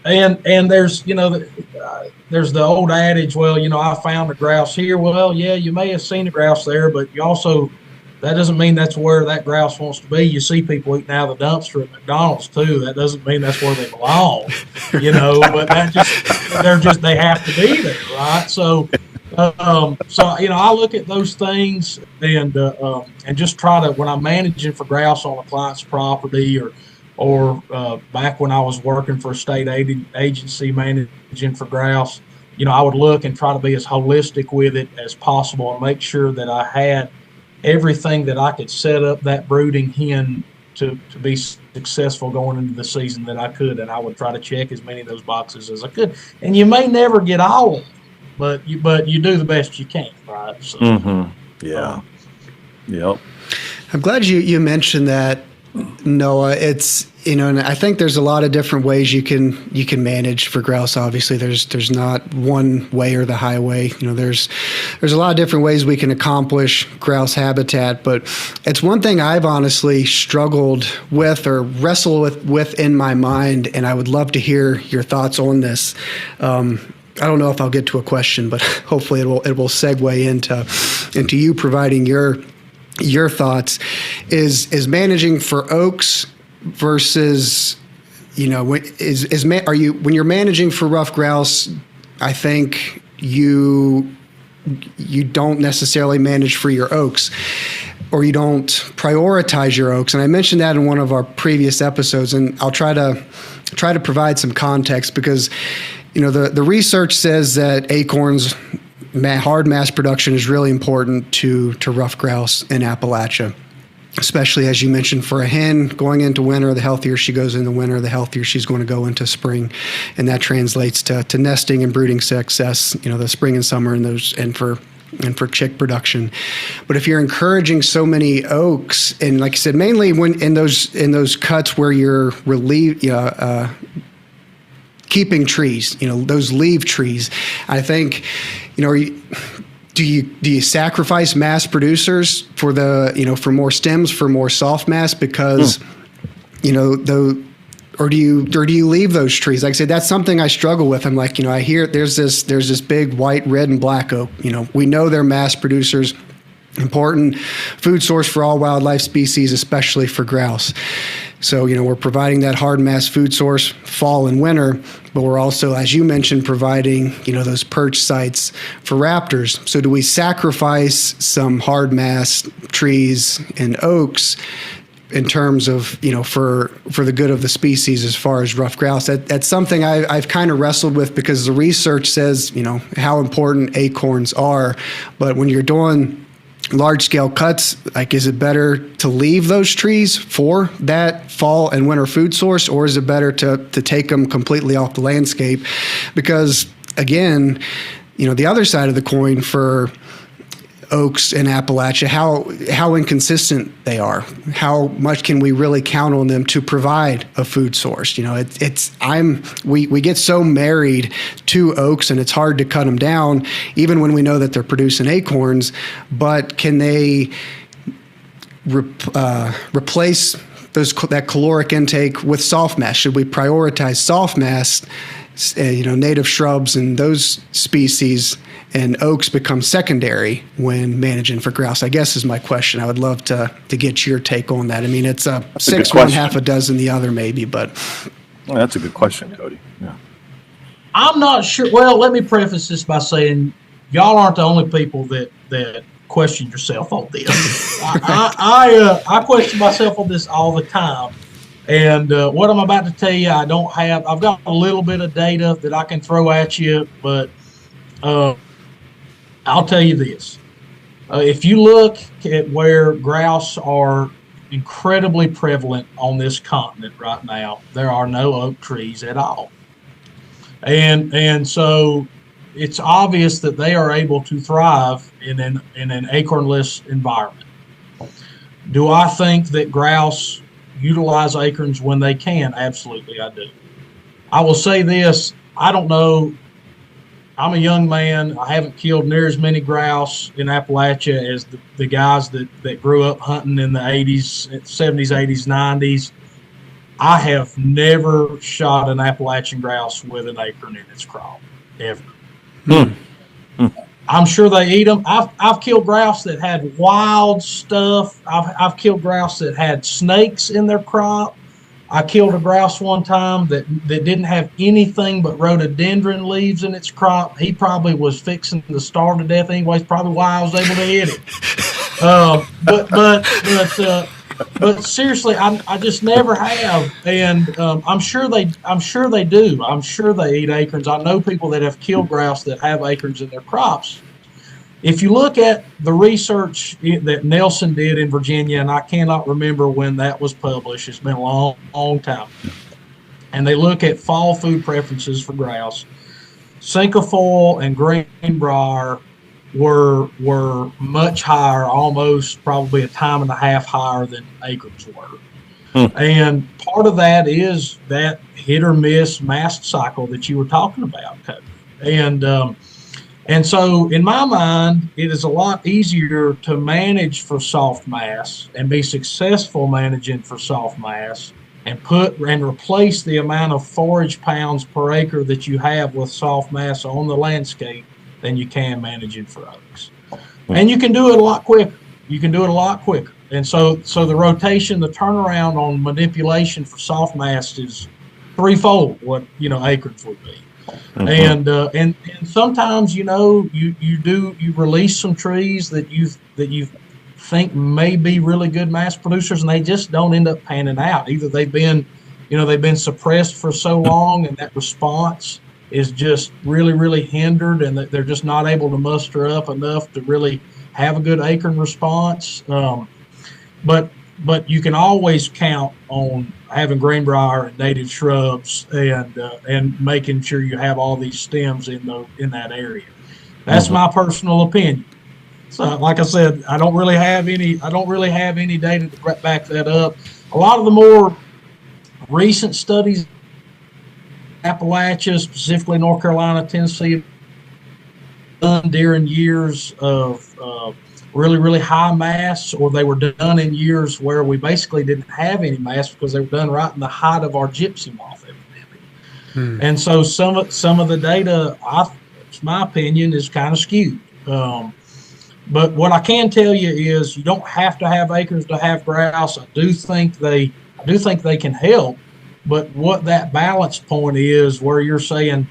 S3: And there's there's the old adage, well, I found a grouse here. Well, yeah, you may have seen a grouse there, but you also, that doesn't mean that's where that grouse wants to be. You see people eating out of the dumpster at McDonald's too. That doesn't mean that's where they belong, but they have to be there, right? So I look at those things and just try to, when I'm managing for grouse on a client's property, or back when I was working for a state agency managing for grouse, I would look and try to be as holistic with it as possible and make sure that I had everything that I could set up that brooding hen to be successful going into the season that I could. And I would try to check as many of those boxes as I could. And you may never get all of them, but you do the best you can, right? So,
S1: yeah. Yep.
S2: I'm glad you mentioned that, Noah. It's, and I think there's a lot of different ways you can manage for grouse. Obviously, there's not one way or the highway. There's a lot of different ways we can accomplish grouse habitat, but it's one thing I've honestly struggled with or wrestled with in my mind, and I would love to hear your thoughts on this. I don't know if I'll get to a question, but hopefully it will segue into you providing your thoughts. Is managing for oaks versus, when you're managing for ruffed grouse, I think you don't necessarily manage for your oaks, or you don't prioritize your oaks. And I mentioned that in one of our previous episodes, and I'll try to provide some context, because the research says that acorns, hard mass production, is really important to ruffed grouse in Appalachia, especially, as you mentioned, for a hen going into winter. The healthier she goes in the winter, the healthier she's going to go into spring, and that translates to nesting and brooding success, the spring and summer, and for chick production. But if you're encouraging so many oaks, and like I said, mainly when in those cuts where you're keeping trees, those leaf trees, I think, do you sacrifice mass producers for for more stems, for more soft mass, because or do you leave those trees? Like I said, that's something I struggle with. I'm like, I hear there's this big white, red, and black oak. We know they're mass producers, important food source for all wildlife species, especially for grouse. So, we're providing that hard mass food source fall and winter, but we're also, as you mentioned, providing, those perch sites for raptors. So do we sacrifice some hard mass trees and oaks in terms of, for the good of the species as far as ruffed grouse. That's something I've kind of wrestled with, because the research says, how important acorns are. But when you're doing large scale cuts, like, is it better to leave those trees for that fall and winter food source, or is it better to take them completely off the landscape? Because again, the other side of the coin for oaks in Appalachia, how inconsistent they are. How much can we really count on them to provide a food source? We get so married to oaks, and it's hard to cut them down, even when we know that they're producing acorns. But can they replace that caloric intake with soft mass? Should we prioritize soft mass? Native shrubs and those species, and oaks become secondary when managing for grouse, I guess, is my question. I would love to get your take on that. I mean, it's a six one, half a dozen the other, maybe, but.
S1: Well, that's a good question, Cody. Yeah.
S3: I'm not sure. Well, let me preface this by saying y'all aren't the only people that question yourself on this. I question myself on this all the time. And what I'm about to tell you, I've got a little bit of data that I can throw at you, but I'll tell you this. If you look at where grouse are incredibly prevalent on this continent right now, there are no oak trees at all. And so it's obvious that they are able to thrive in an acornless environment. Do I think that grouse utilize acorns when they can? Absolutely, I do. I will say this, I don't know, I'm a young man, I haven't killed near as many grouse in Appalachia as the guys that grew up hunting in the 80s, 70s, 80s, 90s. I have never shot an Appalachian grouse with an acorn in its crop, ever. I'm sure they eat them. I've killed grouse that had wild stuff. I've killed grouse that had snakes in their crop. I killed a grouse one time that didn't have anything but rhododendron leaves in its crop. He probably was fixing to starve to death anyways. Probably why I was able to hit it. But seriously, I just never have, and I'm sure they do. I'm sure they eat acorns. I know people that have killed grouse that have acorns in their crops. If you look at the research that Nelson did in Virginia, and I cannot remember when that was published, it's been a long, long time, and they look at fall food preferences for grouse, cinquefoil and greenbrier were much higher, almost probably a time and a half higher than acorns were. And part of that is that hit or miss mast cycle that you were talking about, Cody. And so in my mind, it is a lot easier to manage for soft mass and be successful managing for soft mass and replace the amount of forage pounds per acre that you have with soft mass on the landscape than you can managing for oaks. And you can do it a lot quicker. And so the rotation, the turnaround on manipulation for soft mass is threefold what, acorns would be. And sometimes, you release some trees that you think may be really good mass producers, and they just don't end up panning out. Either they've been suppressed for so long, and that response is just really, really hindered, and that they're just not able to muster up enough to really have a good acorn response. But you can always count on having greenbrier and native shrubs and making sure you have all these stems in that area. That's my personal opinion. So, like I said, I don't really have any data to back that up. A lot of the more recent studies, Appalachia, specifically North Carolina, Tennessee, done during years of really, really high mass, or they were done in years where we basically didn't have any mass because they were done right in the height of our gypsy moth epidemic. And so some of the data, it's my opinion, is kind of skewed. But what I can tell you is you don't have to have acorns to have grouse. I do think they can help, but what that balance point is, where you're saying,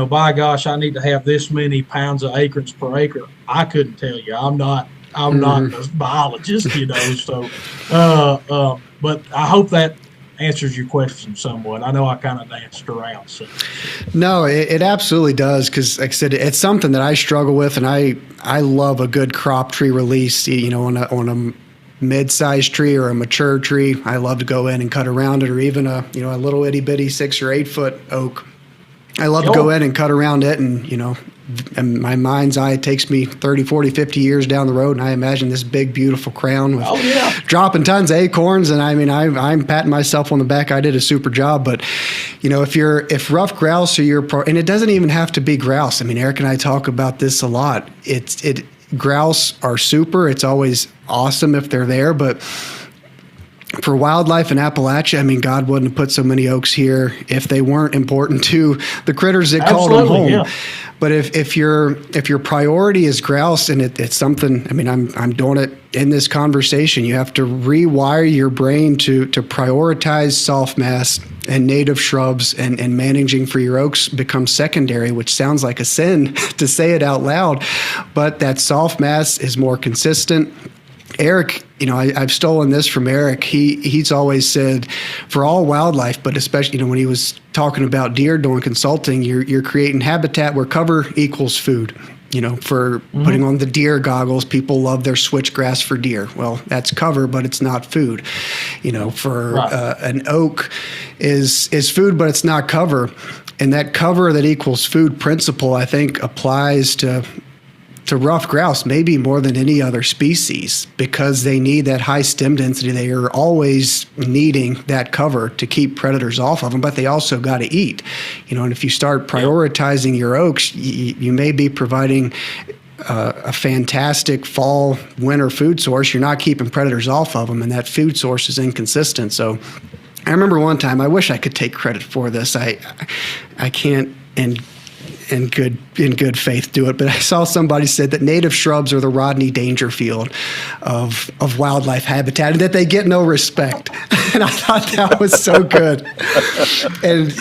S3: by gosh, I need to have this many pounds of acorns per acre, I couldn't tell you. I'm not a biologist, so But I hope that answers your question somewhat. I know I kind of danced around. So.
S2: No, it absolutely does, because like I said, it's something that I struggle with, and I love a good crop tree release. On a mid-sized tree or a mature tree, I love to go in and cut around it, or even a little itty bitty 6 or 8 foot oak. I love to go in and cut around it, and in my mind's eye, it takes me 30, 40, 50 years down the road, and I imagine this big, beautiful crown with dropping tons of acorns. And I mean, I'm patting myself on the back. I did a super job. But if ruffed grouse are and it doesn't even have to be grouse. I mean, Eric and I talk about this a lot. Grouse are super. It's always awesome if they're there, but for wildlife in Appalachia, I mean, God wouldn't have put so many oaks here if they weren't important to the critters that called them home. Yeah. But if your priority is grouse, and it's something, I mean, I'm doing it in this conversation, you have to rewire your brain to prioritize soft mass and native shrubs, and managing for your oaks becomes secondary, which sounds like a sin to say it out loud, but that soft mass is more consistent. Eric, I've stolen this from Eric. He's always said, for all wildlife, but especially when he was talking about deer doing consulting, you're creating habitat where cover equals food. For putting on the deer goggles, people love their switchgrass for deer. Well, that's cover, but it's not food. For an oak is food, but it's not cover. And that cover that equals food principle, I think, applies to ruffed grouse maybe more than any other species, because they need that high stem density. They are always needing that cover to keep predators off of them, but they also got to eat. And if you start prioritizing your oaks, you may be providing a fantastic fall, winter food source. You're not keeping predators off of them, and that food source is inconsistent. So I remember one time, I wish I could take credit for this. I can't, and in good faith do it, but I saw somebody said that native shrubs are the Rodney Dangerfield of wildlife habitat, and that they get no respect. And I thought that was so good. And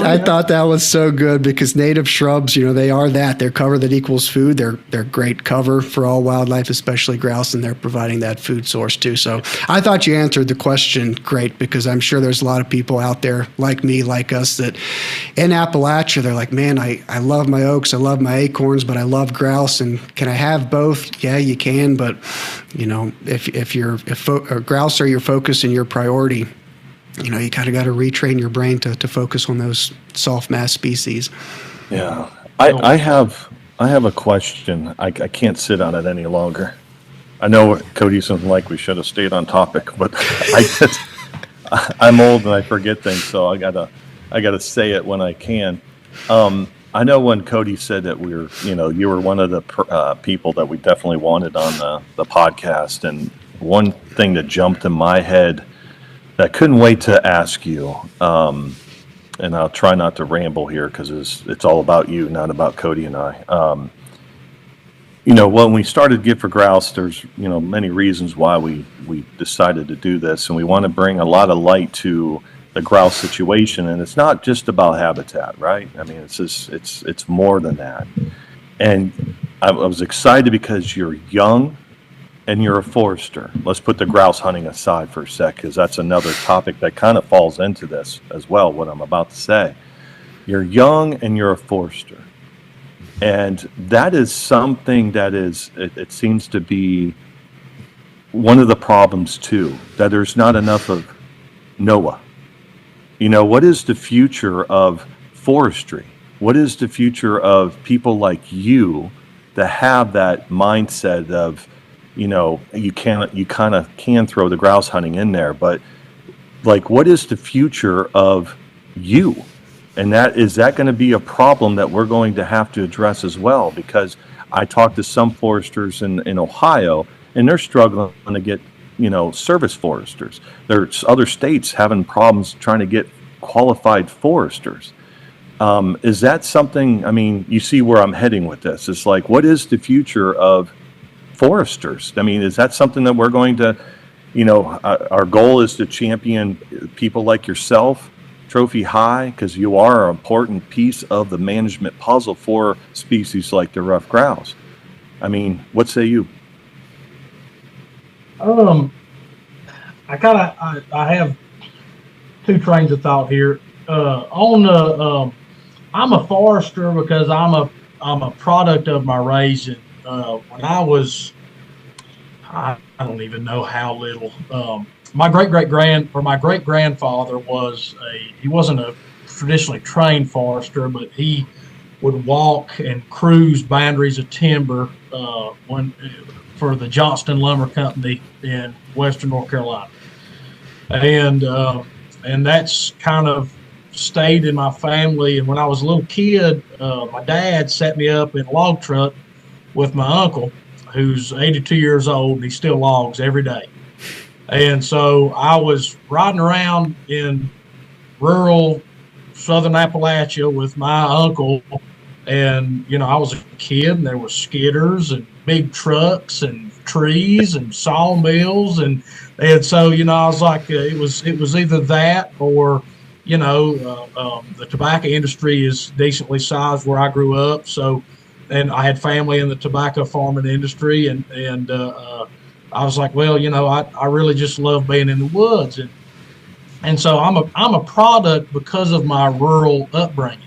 S2: I thought that was so good, because native shrubs, they are that. They're cover that equals food. They're great cover for all wildlife, especially grouse, and they're providing that food source too. So I thought you answered the question great, because I'm sure there's a lot of people out there like me, like us, that in Appalachia, they're like, man, I love my oaks, I love my acorns, but I love grouse. And can I have both? Yeah, you can. But if grouse are your focus and your priority, you kind of got to retrain your brain to focus on those soft mass species.
S1: Yeah, I have a question. I can't sit on it any longer. I know Cody something like we should have stayed on topic, but I'm old and I forget things, so I gotta say it when I can. I know when Cody said that you were one of the people that we definitely wanted on the podcast, and one thing that jumped in my head that I couldn't wait to ask you, and I'll try not to ramble here, because it's all about you, not about Cody and I. When we started Get for Grouse, there's many reasons why we decided to do this, and we want to bring a lot of light to the grouse situation, and it's not just about habitat, right? I mean, it's more than that. And I was excited because you're young and you're a forester. Let's put the grouse hunting aside for a sec, because that's another topic that kind of falls into this as well, what I'm about to say. You're young and you're a forester, and that is something that it seems to be one of the problems too, that there's not enough of Noah. What is the future of forestry? What is the future of people like you that have that mindset of, you kind of can throw the grouse hunting in there, but like, what is the future of you? And is that going to be a problem that we're going to have to address as well? Because I talked to some foresters in Ohio, and they're struggling to get service foresters. There's other states having problems trying to get qualified foresters. Is that something, I mean, you see where I'm heading with this. It's like, what is the future of foresters? I mean, is that something that we're going to, our goal is to champion people like yourself, trophy high, because you are an important piece of the management puzzle for species like the ruffed grouse. I mean, what say you?
S3: I have two trains of thought here. On the I'm a forester because I'm a product of my raising. When I was, I don't even know how little. My great grandfather he wasn't a traditionally trained forester, but he would walk and cruise boundaries of timber for the Johnston Lumber Company in Western North Carolina, and that's kind of stayed in my family. And when I was a little kid, my dad set me up in a log truck with my uncle, who's 82 years old, and he still logs every day. And so I was riding around in rural southern Appalachia with my uncle, and I was a kid, and there were skidders and big trucks and trees and sawmills, and so I was like, it was either that or the tobacco industry is decently sized where I grew up. So, and I had family in the tobacco farming industry, and I was like, well, I really just love being in the woods, and so I'm a product because of my rural upbringing.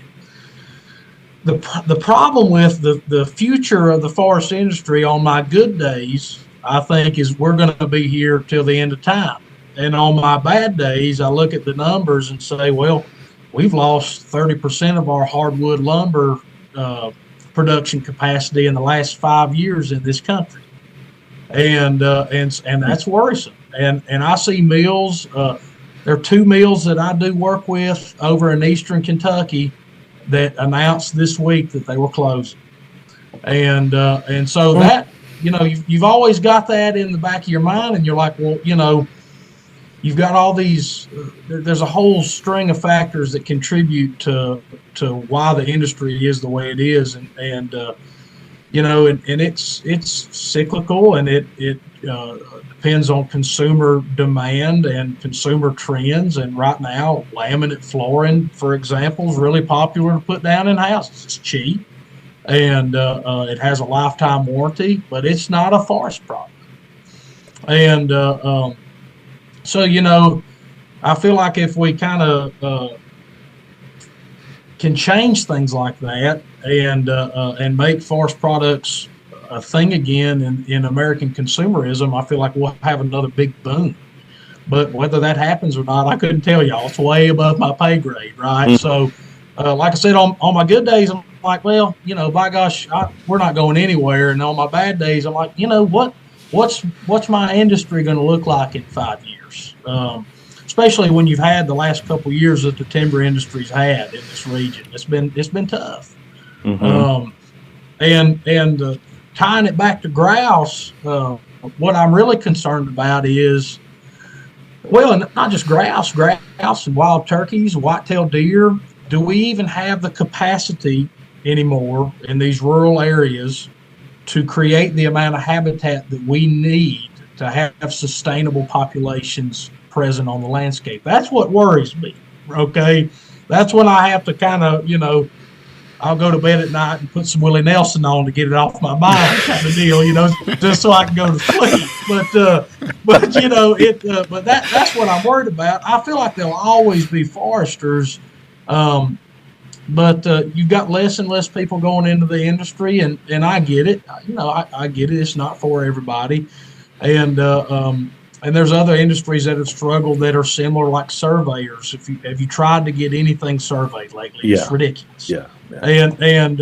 S3: The problem with the future of the forest industry on my good days, I think, is we're going to be here till the end of time. And on my bad days, I look at the numbers and say, well, we've lost 30% of our hardwood lumber production capacity in the last 5 years in this country, and that's worrisome. And I see mills. There are two mills that I do work with over in eastern Kentucky that announced this week that they were closing, and so that you've always got that in the back of your mind, and you're like, well, you've got all these. There's a whole string of factors that contribute to why the industry is the way it is, and it's cyclical, and it depends on consumer demand and consumer trends. And right now, laminate flooring, for example, is really popular to put down in houses. It's cheap, and it has a lifetime warranty, but it's not a forest product, and so, I feel like if we kind of can change things like that and make forest products a thing again in American consumerism, I feel like we'll have another big boom. But whether that happens or not, I couldn't tell y'all. It's way above my pay grade, right? Mm-hmm. So, like I said, on my good days, I'm like, well, by gosh, we're not going anywhere. And on my bad days, I'm like, what's my industry going to look like in 5 years? Especially when you've had the last couple of years that the timber industry's had in this region. It's been tough. Mm-hmm. And tying it back to grouse, what I'm really concerned about is, well, not just grouse and wild turkeys, white-tailed deer. Do we even have the capacity anymore in these rural areas to create the amount of habitat that we need to have sustainable populations present on the landscape? That's what worries me, okay? That's when I have to kind of, I'll go to bed at night and put some Willie Nelson on to get it off my mind kind of deal, just so I can go to sleep. But that's what I'm worried about. I feel like there'll always be foresters, but you've got less and less people going into the industry, and I get it. I get it. It's not for everybody, and there's other industries that have struggled that are similar, like surveyors. Have you tried to get anything surveyed lately? Yeah. It's ridiculous. Yeah. And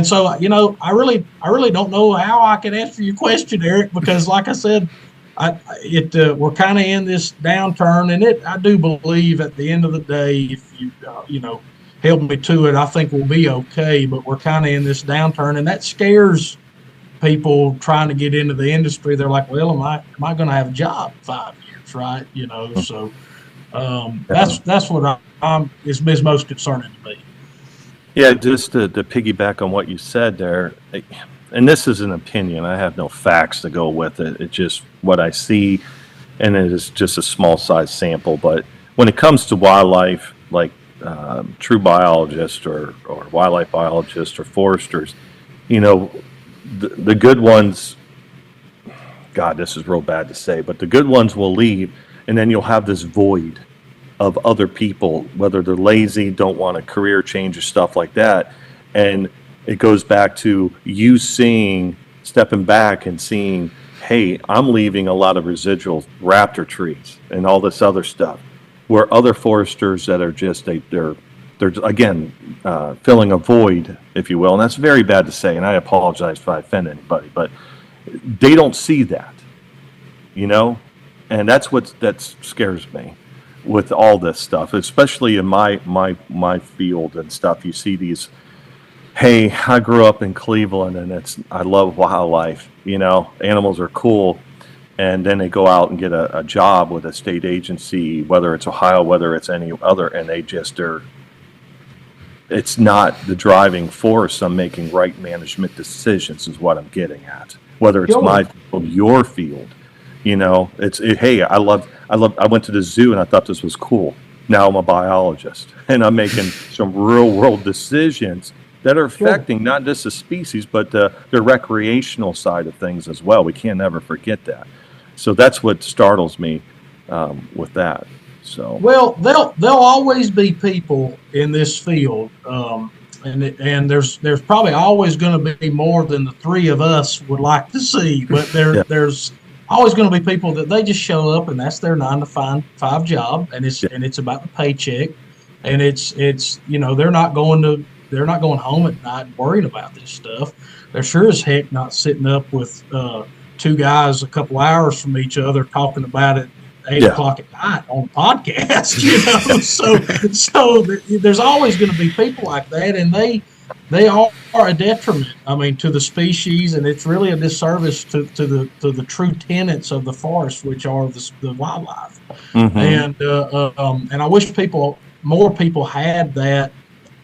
S3: so I really don't know how I can answer your question, Eric, because like I said, we're kind of in this downturn, and I do believe at the end of the day, if you held me to it, I think we'll be okay. But we're kind of in this downturn, and that scares people trying to get into the industry. They're like, well, am I going to have a job in 5 years, right? So that's what is most concerning to me.
S1: Yeah, just to piggyback on what you said there, and this is an opinion. I have no facts to go with it. It's just what I see, and it is just a small size sample. But when it comes to wildlife, like true biologists or wildlife biologists or foresters, the good ones, God, this is real bad to say, but the good ones will leave, and then you'll have this void of other people, whether they're lazy, don't want a career change or stuff like that. And it goes back to you stepping back and seeing, hey, I'm leaving a lot of residual raptor trees and all this other stuff, where other foresters that are just, they're again, filling a void, if you will. And that's very bad to say, and I apologize if I offend anybody, but they don't see that, and that scares me with all this stuff, especially in my field and stuff. You see these, hey, I grew up in Cleveland and I love wildlife, animals are cool. And then they go out and get a job with a state agency, whether it's Ohio, whether it's any other, and it's not the driving force on making right management decisions is what I'm getting at. Whether it's my field, your field, hey, I went to the zoo and I thought this was cool. Now I'm a biologist and I'm making some real world decisions that are affecting not just the species, but the recreational side of things as well. We can't ever forget that. So that's what startles me with that. So
S3: there'll always be people in this field, and there's probably always going to be more than the three of us would like to see. But there's always going to be people that they just show up and that's their 9 to 5 job, and it's about the paycheck, and it's they're not going home at night worrying about this stuff. They're sure as heck not sitting up with two guys a couple hours from each other talking about it 8 o'clock at night on a podcast, So there's always going to be people like that, and they are a detriment, to the species, and it's really a disservice to the true tenets of the forest, which are the wildlife. Mm-hmm. And I wish more people had that,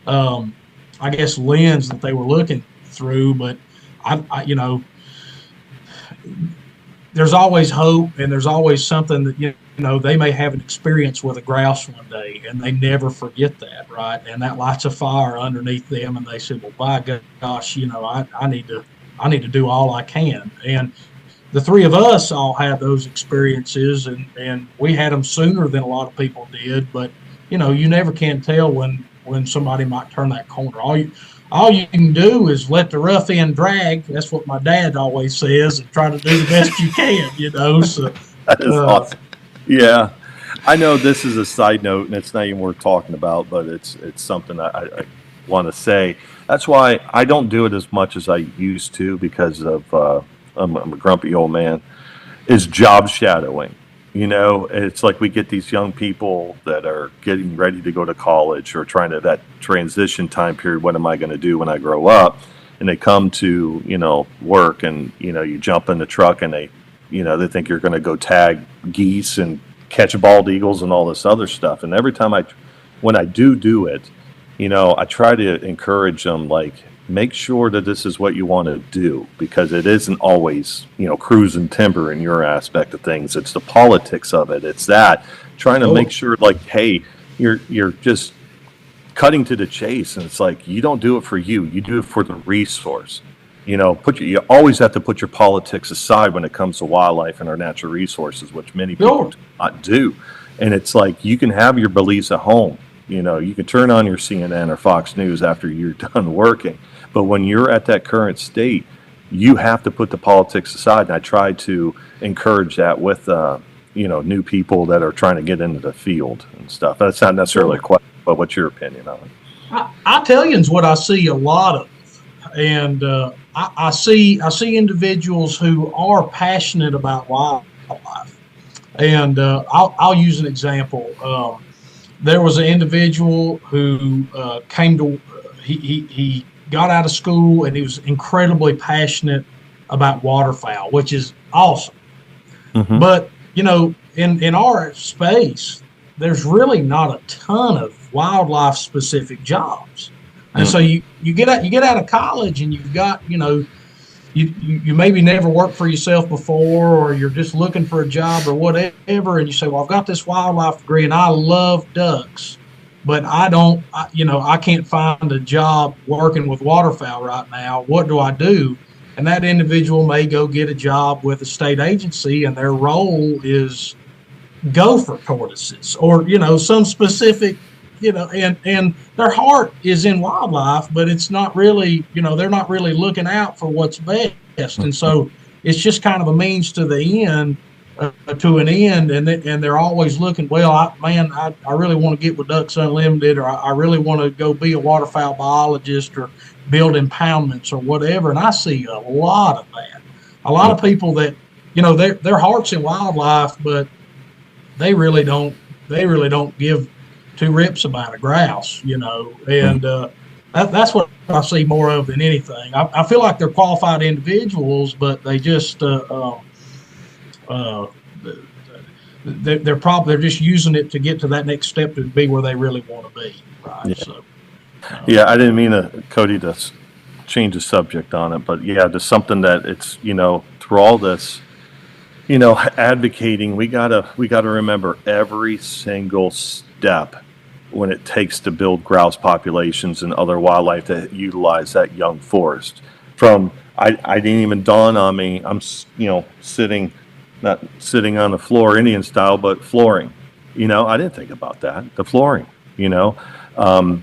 S3: I guess, lens that they were looking through, but I there's always hope, and there's always something that, they may have an experience with a grouse one day and they never forget that, right? And that lights a fire underneath them, and they said, well, by gosh, I need to do all I can. And the three of us all had those experiences, and we had them sooner than a lot of people did, but you never can tell when somebody might turn that corner. All you can do is let the rough end drag. That's what my dad always says, and try to do the best you can, So
S1: that is awesome. Yeah, I know this is a side note, and it's not even worth talking about, but it's something I want to say. That's why I don't do it as much as I used to, because of I'm a grumpy old man. Is job shadowing. It's like we get these young people that are getting ready to go to college or trying to that transition time period. What am I going to do when I grow up? And they come to, work, and, you jump in the truck and they think you're going to go tag geese and catch bald eagles and all this other stuff. And every time when I do it, I try to encourage them, like, make sure that this is what you want to do, because it isn't always, cruising timber in your aspect of things. It's the politics of it. It's that trying to make sure, like, hey, you're just cutting to the chase. And it's like, you don't do it for you. You do it for the resource. You always have to put your politics aside when it comes to wildlife and our natural resources, which many people do not do. And it's like, you can have your beliefs at home. You can turn on your CNN or Fox News after you're done working. But when you're at that current state, you have to put the politics aside. And I try to encourage that with, new people that are trying to get into the field and stuff. That's not necessarily a question, but what's your opinion on it?
S3: Italian's what I see a lot of. And I see individuals who are passionate about wildlife. And I'll use an example. There was an individual who came to, he got out of school, and he was incredibly passionate about waterfowl, which is awesome. Mm-hmm. But, in our space, there's really not a ton of wildlife specific jobs. And so you get out of college, and you've got, you maybe never worked for yourself before, or you're just looking for a job or whatever, and you say, well, I've got this wildlife degree and I love ducks, but I can't find a job working with waterfowl right now. What do I do? and that individual may go get a job with a state agency, and their role is gopher tortoises or, some specific, and their heart is in wildlife, but it's not really, they're not really looking out for what's best. And so it's just kind of a means to the end, to an end. And they're always looking, well, I really want to get with Ducks Unlimited, or I really want to go be a waterfowl biologist or build impoundments or whatever. And I see a lot of that. A lot of people that, their heart's in wildlife, but they really don't give two rips about a grouse, and that's what I see more of than anything. I feel like they're qualified individuals, but they just they're just using it to get to that next step to be where they really want to be, right?
S1: Yeah.
S3: So,
S1: yeah, I didn't mean Cody, to change the subject on it, but yeah, just something that it's through all this. Advocating, we gotta remember every single step when it takes to build grouse populations and other wildlife that utilize that young forest. I didn't even dawn on me. I'm sitting, not sitting on the floor Indian style, but flooring. I didn't think about that. The flooring.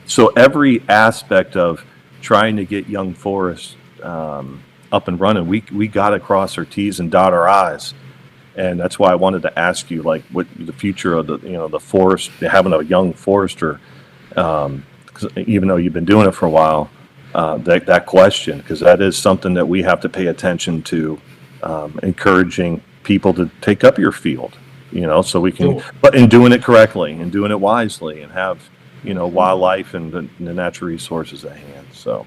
S1: So every aspect of trying to get young forests up and running, we got to cross our T's and dot our I's. And that's why I wanted to ask you, like, what the future of the forest, having a young forester, 'cause even though you've been doing it for a while, that question, because that is something that we have to pay attention to, encouraging people to take up your field, so we can, but in doing it correctly and doing it wisely and have, wildlife and the natural resources at hand. So.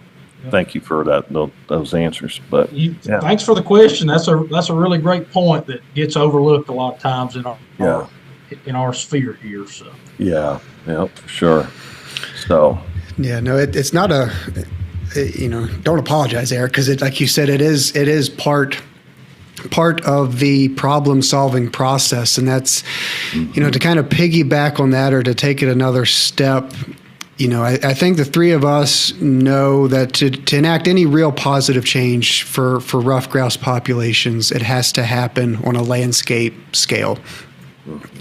S1: Thank you for those answers. But
S3: thanks for the question. That's a really great point that gets overlooked a lot of times in our sphere here. So
S1: for sure. So
S2: no, it's not don't apologize, Eric, because like you said, it is part of the problem solving process, and that's to kind of piggyback on that, or to take it another step. I think the three of us know that to enact any real positive change for ruffed grouse populations, it has to happen on a landscape scale.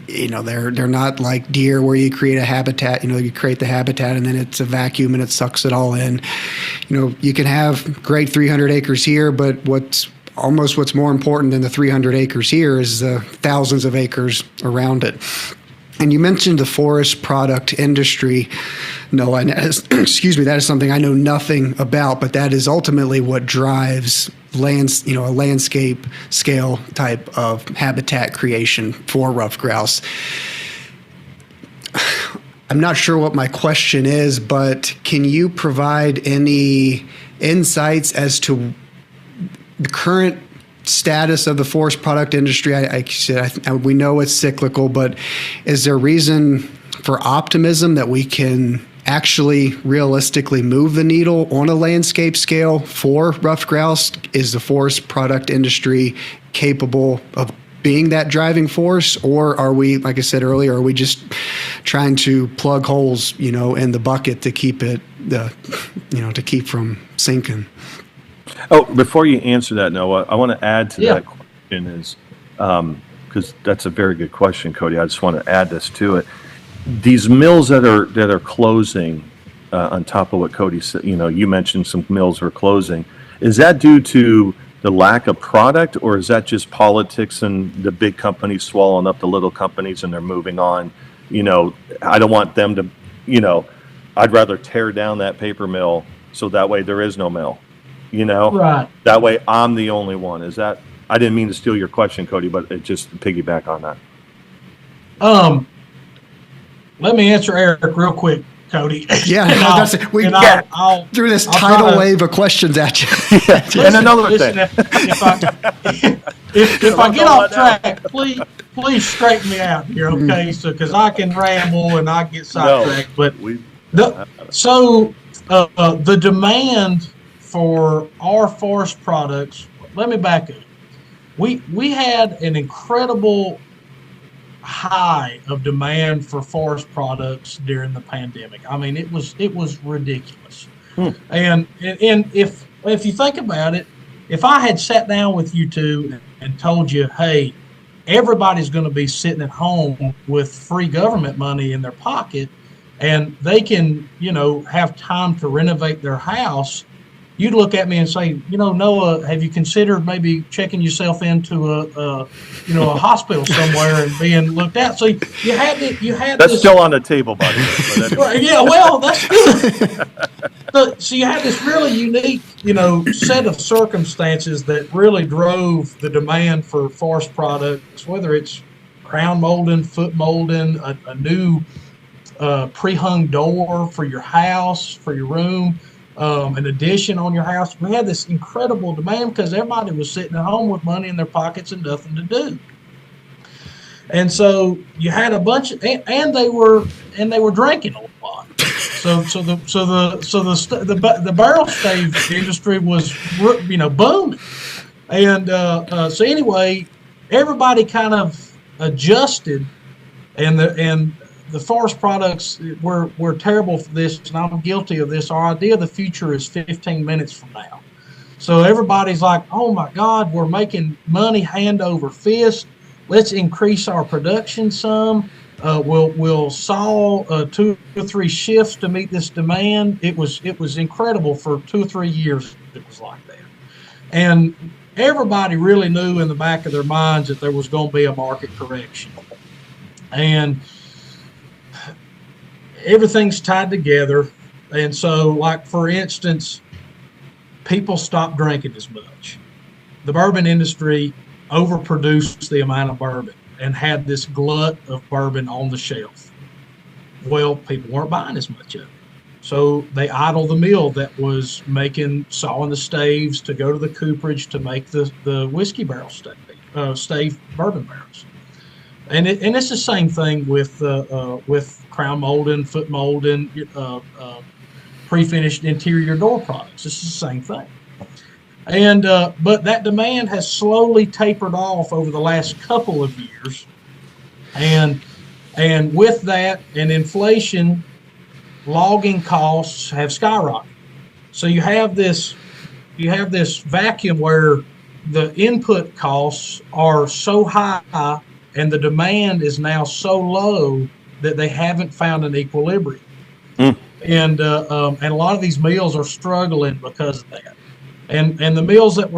S2: They're not like deer where you create a habitat, you create the habitat and then it's a vacuum and it sucks it all in. You can have great 300 acres here, but what's more important than the 300 acres here is the thousands of acres around it. And you mentioned the forest product industry. No, excuse me, that is something I know nothing about, but that is ultimately what drives a landscape scale type of habitat creation for ruffed grouse. I'm not sure what my question is, but can you provide any insights as to the current status of the forest product industry? I said, we know it's cyclical, but is there reason for optimism that we can actually realistically move the needle on a landscape scale for ruffed grouse? Is the forest product industry capable of being that driving force, or are we, like I said earlier, are we just trying to plug holes, in the bucket to keep it, to keep from sinking?
S1: Oh, before you answer that, Noah, I want to add to that question is, because that's a very good question, Cody. I just want to add this to it. These mills that are closing, on top of what Cody said, you mentioned some mills are closing. Is that due to the lack of product, or is that just politics and the big companies swallowing up the little companies and they're moving on? I don't want them to, I'd rather tear down that paper mill so that way there is no mill.
S3: Right.
S1: That way I'm the only one. Is that, I didn't mean to steal your question, Cody, but it just piggyback on that.
S3: Let me answer Eric real quick, Cody.
S2: Yeah, we threw this tidal wave of questions at you.
S3: Listen,
S1: and another
S3: thing. If I get off track, please straighten me out here, okay? So, because I can ramble and I get sidetracked, but the demand for our forest products, let me back up. We had an incredible high of demand for forest products during the pandemic. I mean, it was ridiculous. And if you think about it, if I had sat down with you two and told you, hey, everybody's going to be sitting at home with free government money in their pocket, and they can, have time to renovate their house, you'd look at me and say, Noah, have you considered maybe checking yourself into a hospital somewhere and being looked at? So you had
S1: that's still on the table, buddy. But anyway.
S3: Yeah, well, that's good. So you had this really unique, set of circumstances that really drove the demand for forest products, whether it's crown molding, foot molding, a new pre-hung door for your house, for your room, an addition on your house. We had this incredible demand because everybody was sitting at home with money in their pockets and nothing to do. And so you had a bunch of, and they were drinking a lot. So the barrel stave industry was, booming. And so anyway, everybody kind of adjusted, and the forest products were terrible for this, and I'm guilty of this. Our idea of the future is 15 minutes from now. So everybody's like, oh my God, we're making money hand over fist. Let's increase our production some. We'll saw 2 or 3 shifts to meet this demand. It was incredible for 2 or 3 years. It was like that, and everybody really knew in the back of their minds that there was going to be a market correction, and everything's tied together. And so, like, for instance, people stopped drinking as much. The bourbon industry overproduced the amount of bourbon and had this glut of bourbon on the shelf. Well, people weren't buying as much of it. So they idled the mill that was sawing the staves to go to the cooperage to make the whiskey barrel stave bourbon barrels. And it's the same thing with crown molding, foot molding, pre-finished interior door products. It's the same thing. And but that demand has slowly tapered off over the last couple of years, and with that and inflation, logging costs have skyrocketed. So you have this vacuum where the input costs are so high and the demand is now so low that they haven't found an equilibrium. And a lot of these mills are struggling because of that. And the mills that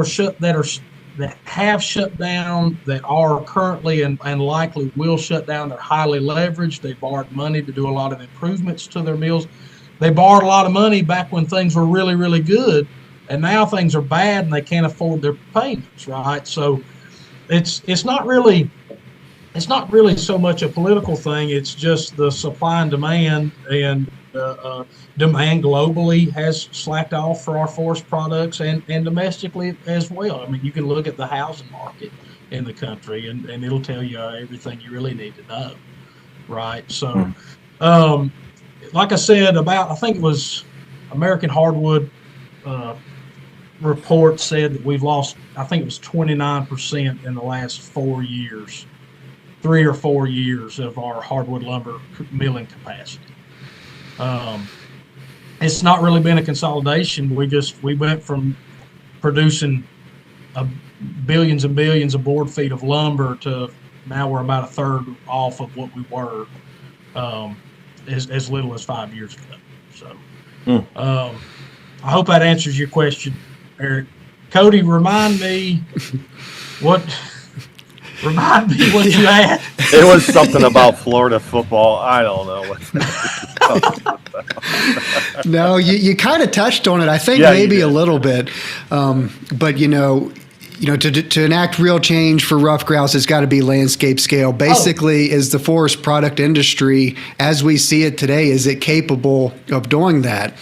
S3: have shut down, that are currently and likely will shut down, they're highly leveraged. They borrowed money to do a lot of improvements to their mills. They borrowed a lot of money back when things were really, really good, and now things are bad and they can't afford their payments, right? So it's not really so much a political thing. It's just the supply and demand, and demand globally has slacked off for our forest products and domestically as well. I mean, you can look at the housing market in the country and it'll tell you everything you really need to know, right? So, like I said, I think it was American Hardwood report said that we've lost, I think it was 29% in the last 4 years, 3 or 4 years of our hardwood lumber milling capacity. It's not really been a consolidation. We went from producing billions and billions of board feet of lumber to now we're about a third off of what we were as little as 5 years ago. So I hope that answers your question, Eric. Cody, remind me what you had.
S1: It was something about Florida football. I don't know what.
S2: No, you kind of touched on it. I think maybe a little bit, but to enact real change for Ruffed Grouse, it's got to be landscape scale. Basically, is the forest product industry, as we see it today, is it capable of doing that?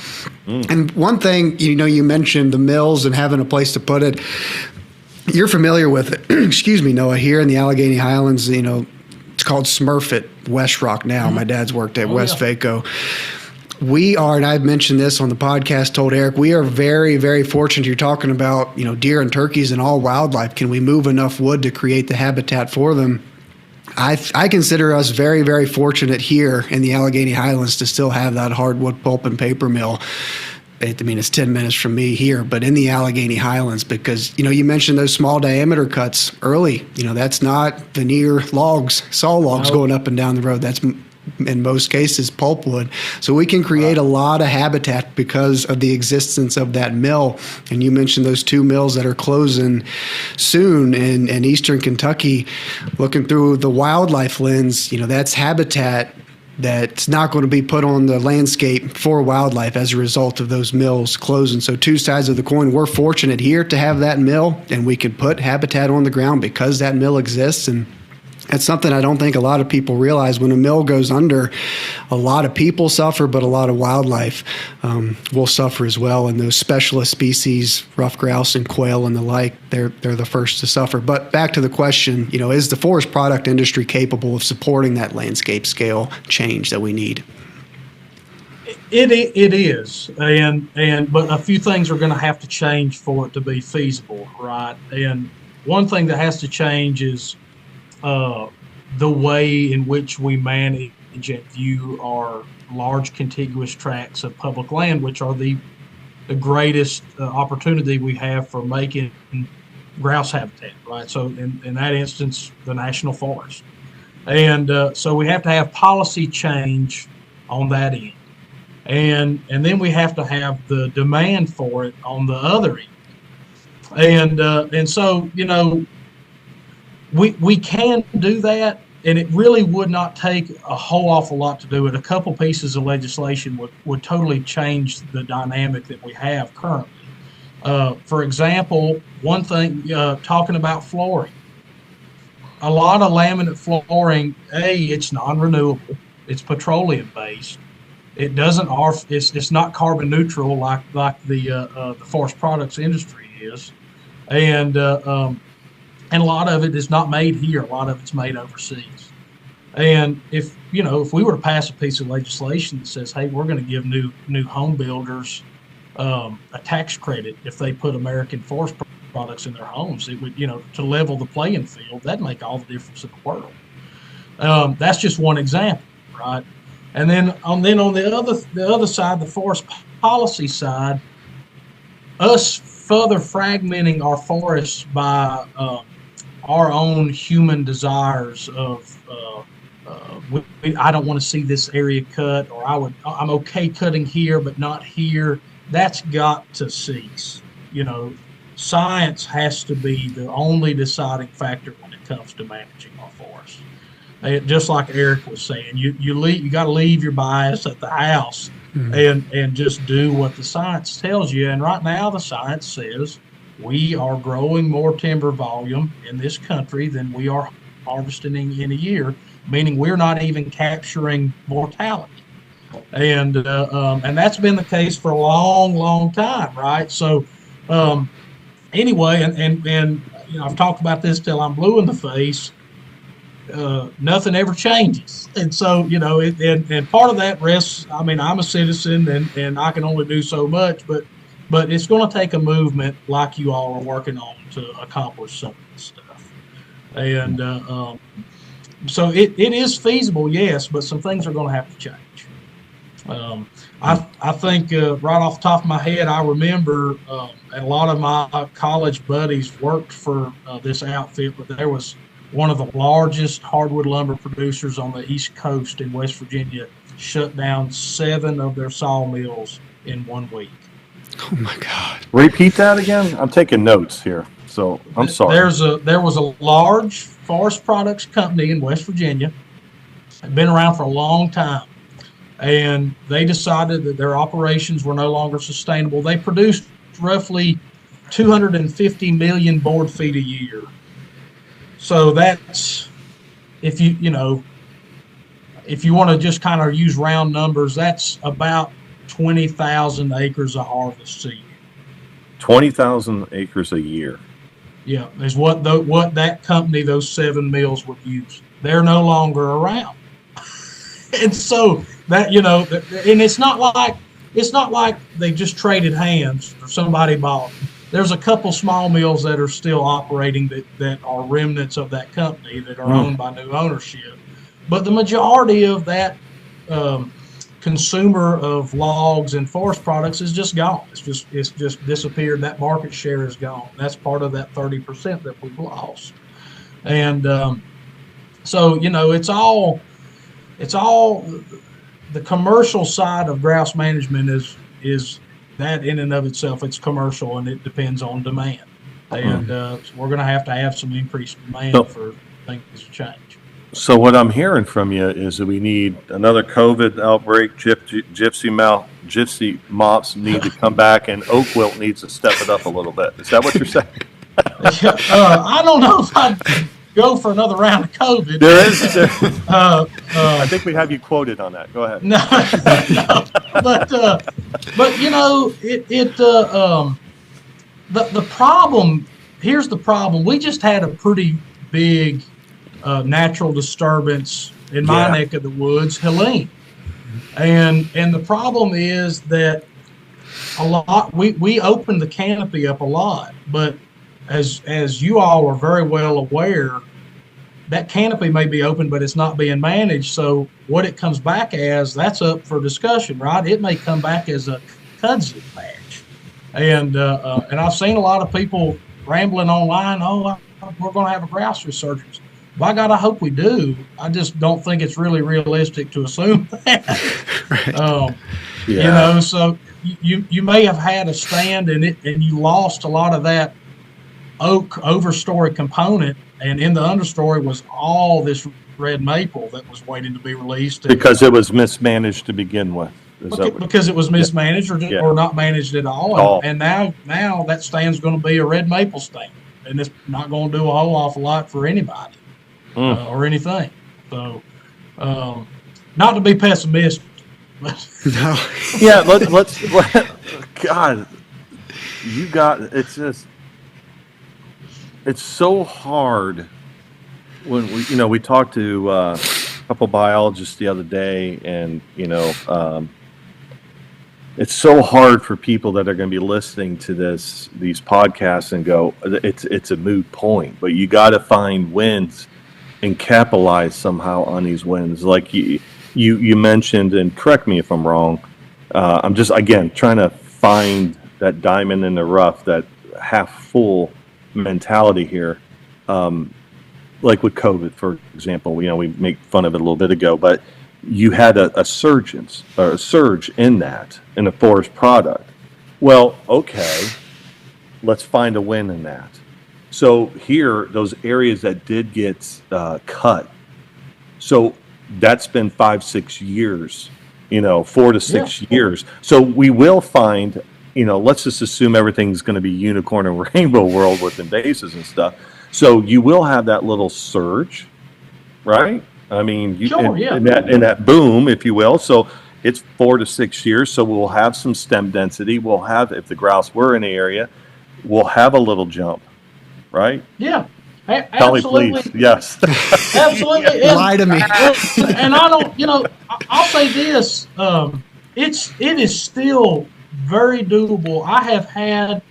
S2: And one thing, you mentioned the mills and having a place to put it. You're familiar with it. Excuse me, Noah. Here in the Allegheny Highlands, it's called Smurfit, West Rock now. My dad's worked at Westvaco. We are, and I've mentioned this on the podcast, told Eric, we are very, very fortunate. You're talking about, deer and turkeys and all wildlife. Can we move enough wood to create the habitat for them? I consider us very, very fortunate here in the Allegheny Highlands to still have that hardwood pulp and paper mill. it's 10 minutes from me here, but in the Allegheny Highlands, because, you mentioned those small diameter cuts early. That's not veneer logs, saw logs going up and down the road. That's in most cases pulpwood. So we can create a lot of habitat because of the existence of that mill. And you mentioned those 2 mills that are closing soon in eastern Kentucky. Looking through the wildlife lens, that's habitat that's not going to be put on the landscape for wildlife as a result of those mills closing. So 2 sides of the coin. We're fortunate here to have that mill, and we can put habitat on the ground because that mill exists. And that's something I don't think a lot of people realize. When a mill goes under, a lot of people suffer, but a lot of wildlife will suffer as well. And those specialist species, ruffed grouse and quail and the like, they're the first to suffer. But back to the question, is the forest product industry capable of supporting that landscape scale change that we need?
S3: It is, but a few things are going to have to change for it to be feasible, right? And one thing that has to change is the way in which we manage and view our large contiguous tracts of public land, which are the greatest opportunity we have for making grouse habitat, right? So in that instance, the national forest. And so we have to have policy change on that end. And then we have to have the demand for it on the other end. And so, we can do that, and it really would not take a whole awful lot to do it. A couple pieces of legislation would totally change the dynamic that we have currently. For example, one thing, talking about flooring. A lot of laminate flooring, it's non-renewable. It's petroleum-based. It doesn't. It's not carbon neutral like the forest products industry is, and a lot of it is not made here. A lot of it's made overseas. And if we were to pass a piece of legislation that says, hey, we're going to give new home builders a tax credit if they put American forest products in their homes, it would, to level the playing field, that'd make all the difference in the world. That's just one example, right? And then on the other side, the forest policy side, us further fragmenting our forests by our own human desires of I don't want to see this area cut, or I'm okay cutting here but not here. That's got to cease. Science has to be the only deciding factor when it comes to managing our forests. Just like Eric was saying, you got to leave your bias at the house and just do what the science tells you. And right now, the science says we are growing more timber volume in this country than we are harvesting in a year, meaning we're not even capturing mortality. And that's been the case for a long, long time, right? So anyway, and I've talked about this till I'm blue in the face. Nothing ever changes, and so and part of that rests. I mean, I'm a citizen, and I can only do so much, but it's going to take a movement like you all are working on to accomplish some of this stuff. And so it is feasible, yes, but some things are going to have to change. I think right off the top of my head, I remember, and a lot of my college buddies worked for this outfit, but there was one of the largest hardwood lumber producers on the East Coast in West Virginia shut down 7 of their sawmills in 1 week.
S2: Oh my God!
S1: Repeat that again. I'm taking notes here, so I'm sorry.
S3: There was a large forest products company in West Virginia. Had been around for a long time, and they decided that their operations were no longer sustainable. They produced roughly 250 million board feet a year. So that's, if you want to just kind of use round numbers, that's about 20,000 acres of harvest a year.
S1: 20,000 acres a year.
S3: Yeah, is what that company, those 7 mills would use. They're no longer around, and so that and it's not like they just traded hands or somebody bought. There's a couple small mills that are still operating that are remnants of that company that are owned by new ownership. But the majority of that consumer of logs and forest products is just gone. It's just disappeared. That market share is gone. That's part of that 30% that we've lost. And so, it's all the commercial side of grouse management is that in and of itself. It's commercial, and it depends on demand. And so we're going to have some increased demand for things to change.
S1: So what I'm hearing from you is that we need another COVID outbreak. Gypsy moths need to come back, and oak wilt needs to step it up a little bit. Is that what you're saying?
S3: I don't know if I'd go for another round of COVID.
S1: I think we have you quoted on that. Go ahead.
S3: No, but the problem. Here's the problem. We just had a pretty big natural disturbance in my neck of the woods, Helene, and the problem is that a lot we opened the canopy up a lot, but as you all are very well aware, that canopy may be open, but it's not being managed. So what it comes back as, that's up for discussion, right? It may come back as a kudzu patch, and I've seen a lot of people rambling online. We're going to have a grouse resurgence. By God, I hope we do. I just don't think it's really realistic to assume that.
S2: Right.
S3: So you may have had a stand and you lost a lot of that oak overstory component, and in the understory was all this red maple that was waiting to be released.
S1: Because it was mismanaged to begin with.
S3: Because it was mismanaged or not managed at all. And now that stand's going to be a red maple stand, and it's not going to do a whole awful lot for anybody. Or anything. So, not to be pessimistic.
S2: No.
S1: Yeah, let's God, it's so hard when we talked to a couple biologists the other day, and it's so hard for people that are going to be listening to these podcasts and go, it's a moot point, but you got to find wins and capitalize somehow on these wins. Like you mentioned, and correct me if I'm wrong, I'm just, again, trying to find that diamond in the rough, that half full mentality here. Like with COVID, for example, we make fun of it a little bit ago, but you had a surge in that, in a forest product. Well, okay, let's find a win in that. So here, those areas that did get cut, so that's been 5-6 years, 4 to 6 years. So we will find, let's just assume everything's going to be unicorn and rainbow world with invasives and stuff. So you will have that little surge, right? I mean, in that boom, if you will. So it's 4 to 6 years. So we'll have some stem density. We'll have, if the grouse were in the area, we'll have a little jump. Right?
S3: Yeah,
S1: absolutely. Please. Yes.
S3: Absolutely.
S2: Lie to me.
S3: And I don't, I'll say this, it is still very doable. I have had,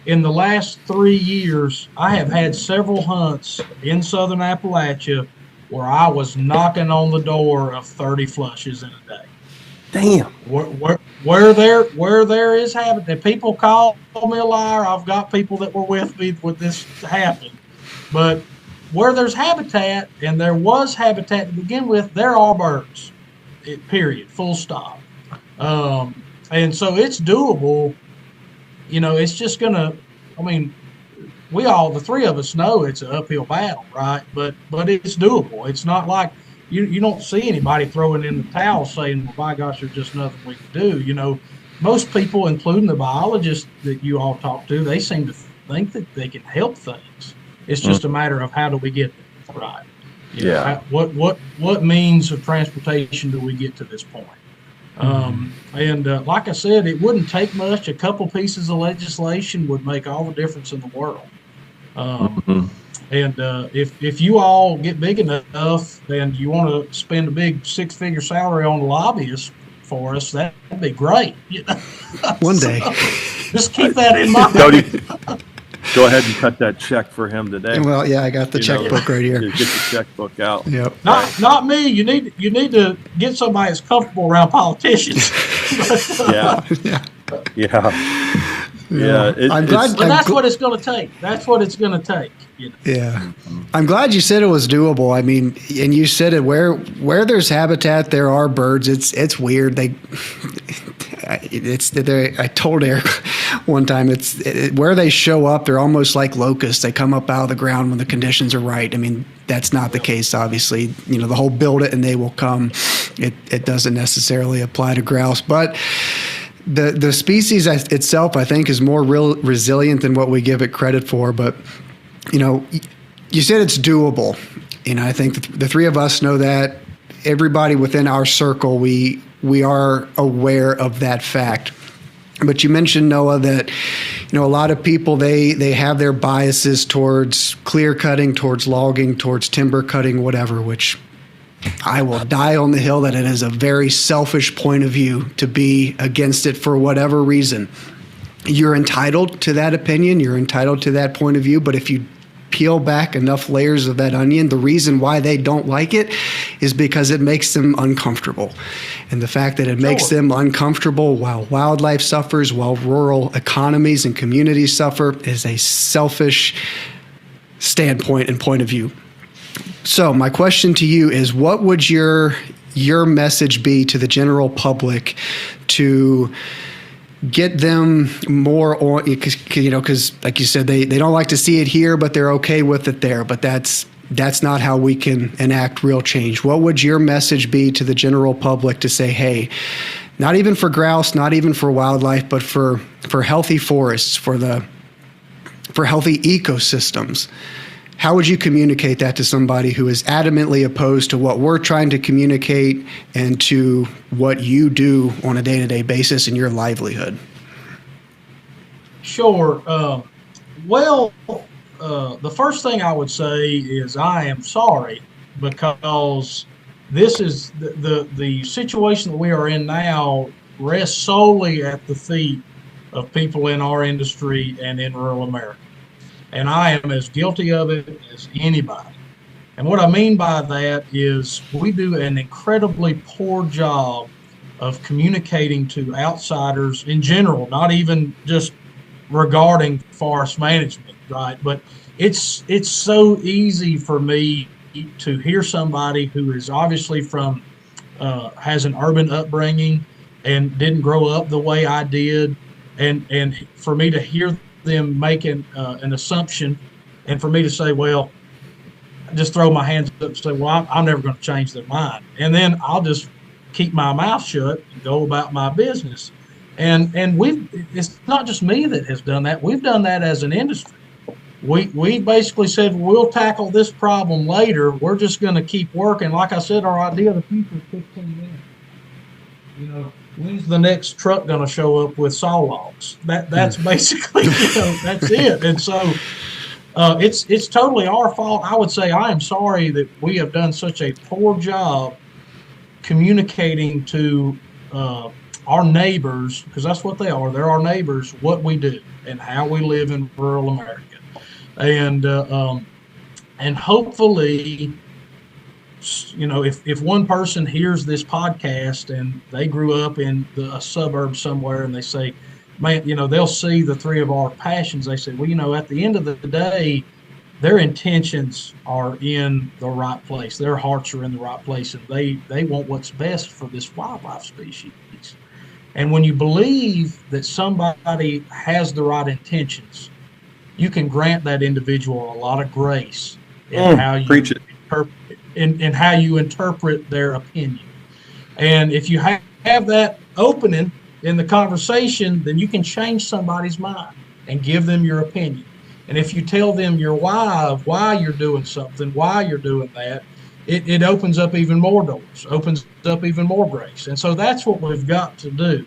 S3: in the last 3 years, I have had several hunts in southern Appalachia where I was knocking on the door of 30 flushes in a day.
S1: Damn.
S3: Where there is habitat, people call me a liar. I've got people that were with me when this happened, but where there's habitat, and there was habitat to begin with, there are birds. Period. Full stop. And so it's doable. It's just gonna. I mean, the three of us know it's an uphill battle, right? But it's doable. It's not like. You don't see anybody throwing in the towel saying, well, by gosh, there's just nothing we can do. Most people, including the biologists that you all talk to, they seem to think that they can help things. It's just a matter of how do we get there, right? What means of transportation do we get to this point? And like I said, it wouldn't take much. A couple pieces of legislation would make all the difference in the world. And if you all get big enough and you want to spend a big 6-figure salary on lobbyists for us, that'd be great.
S2: One day.
S3: Just keep that in mind.
S1: Go ahead and cut that check for him today.
S2: Well, yeah, I got the checkbook right here.
S1: Get the checkbook out.
S2: Yep.
S3: Not me. You need to get somebody that's comfortable around politicians.
S1: Yeah.
S2: I'm glad.
S3: But that's what it's going to take. That's what it's going to take. You know?
S2: Yeah, I'm glad you said it was doable. I mean, and you said it where there's habitat, there are birds. It's weird. I told Eric one time where they show up, they're almost like locusts. They come up out of the ground when the conditions are right. I mean, that's not the case, obviously. You know, the whole build it and they will come. It doesn't necessarily apply to grouse, but the species itself, I think, is more resilient than what we give it credit for. But you know, you said it's doable. You know, I think the three of us know that. Everybody within our circle, we are aware of that fact. But you mentioned, Noah, that, you know, a lot of people, they have their biases towards clear cutting, towards logging, towards timber cutting, whatever, which I will die on the hill that it is a very selfish point of view to be against it for whatever reason. You're entitled to that opinion. You're entitled to that point of view. But if you peel back enough layers of that onion, the reason why they don't like it is because it makes them uncomfortable. And the fact that it makes them uncomfortable while wildlife suffers, while rural economies and communities suffer, is a selfish standpoint and point of view. So my question to you is, what would your message be to the general public to get them more on, you know, because like you said, they don't like to see it here, but they're okay with it there. But that's not how we can enact real change. What would your message be to the general public to say, hey, not even for grouse, not even for wildlife, but for healthy forests, for healthy ecosystems? How would you communicate that to somebody who is adamantly opposed to what we're trying to communicate and to what you do on a day-to-day basis in your livelihood?
S3: Sure. The first thing I would say is I am sorry, because this is the situation that we are in now rests solely at the feet of people in our industry and in rural America. And I am as guilty of it as anybody. And what I mean by that is we do an incredibly poor job of communicating to outsiders in general, not even just regarding forest management, right? But it's so easy for me to hear somebody who is obviously has an urban upbringing and didn't grow up the way I did, and for me to hear them making an assumption, and for me to say, well, just throw my hands up and say, well, I'm never going to change their mind, and then I'll just keep my mouth shut and go about my business. And it's not just me that has done that. We've done that as an industry. We basically said, we'll tackle this problem later. We're just going to keep working. Like I said, our idea of the future is 15 minutes. You know, when's the next truck going to show up with saw logs? That's basically, that's it. And so it's totally our fault. I would say I am sorry that we have done such a poor job communicating to our neighbors, because that's what they are. They're our neighbors, what we do and how we live in rural America. And hopefully, if one person hears this podcast and they grew up in a suburb somewhere and they say, man, they'll see the three of our passions. They say, well, at the end of the day, their intentions are in the right place. Their hearts are in the right place, and they want what's best for this wildlife species. And when you believe that somebody has the right intentions, you can grant that individual a lot of grace in how you interpret their opinion. And if you have that opening in the conversation, then you can change somebody's mind and give them your opinion. And if you tell them your why you're doing something, why you're doing that, it opens up even more doors, opens up even more grace. And so that's what we've got to do.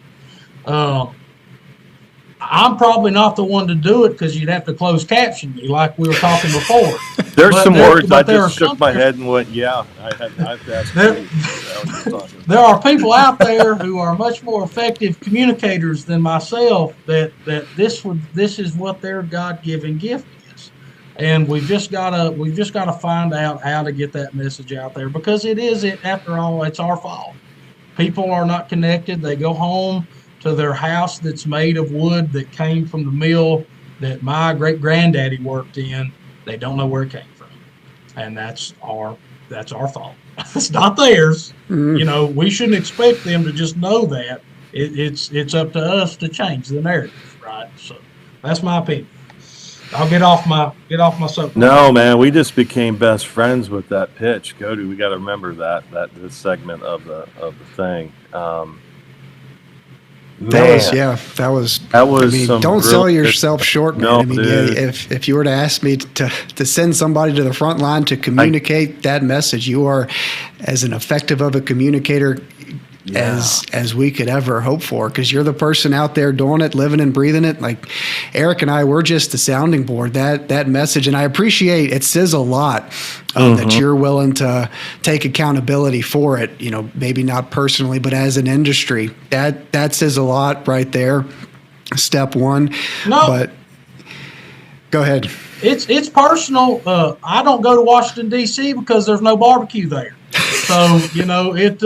S3: I'm probably not the one to do it because you'd have to close caption me like we were talking before.
S1: There's some words I
S3: there
S1: just shook my head and went, yeah, I have to ask
S3: there,
S1: Cody.
S3: there are people out there who are much more effective communicators than myself that this is what their God-given gift is. And we've just gotta find out how to get that message out there, because after all, it's our fault. People are not connected. They go home to their house that's made of wood that came from the mill that my great granddaddy worked in. They don't know where it came from, and that's our fault. It's not theirs.
S2: Mm.
S3: We shouldn't expect them to just know that. It's up to us to change the narrative, right? So that's my opinion. I'll get off my soapbox.
S1: No, man, we just became best friends with that pitch, Cody. We got to remember that this segment of the thing.
S2: That was.
S1: I mean,
S2: don't sell yourself short, man.
S1: No,
S2: I mean, if you were to ask me to send somebody to the front line to communicate that message, you are as an effective of a communicator as we could ever hope for, because you're the person out there doing it, living and breathing it. Like Eric and I, we're just the sounding board. That message, and I appreciate it, says a lot that you're willing to take accountability for it. Maybe not personally, but as an industry, that says a lot right there. Step one.
S3: No,
S2: but go ahead.
S3: It's personal. I don't go to Washington D.C. because there's no barbecue there. So it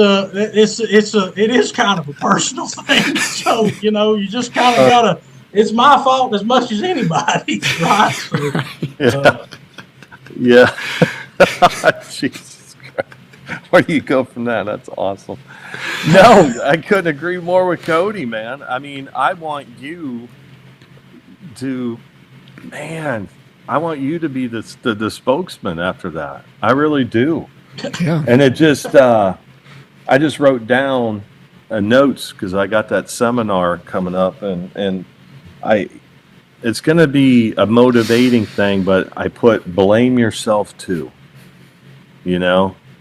S3: is kind of a personal thing. So you just kind of gotta. It's my fault as much as anybody's, right? So,
S1: yeah. Jesus Christ. Where do you go from that? That's awesome. No, I couldn't agree more with Cody, man. I mean, I want you to be the spokesman after that. I really do.
S2: Yeah.
S1: And it just, I just wrote down notes because I got that seminar coming up, and it's going to be a motivating thing, but I put blame yourself too. You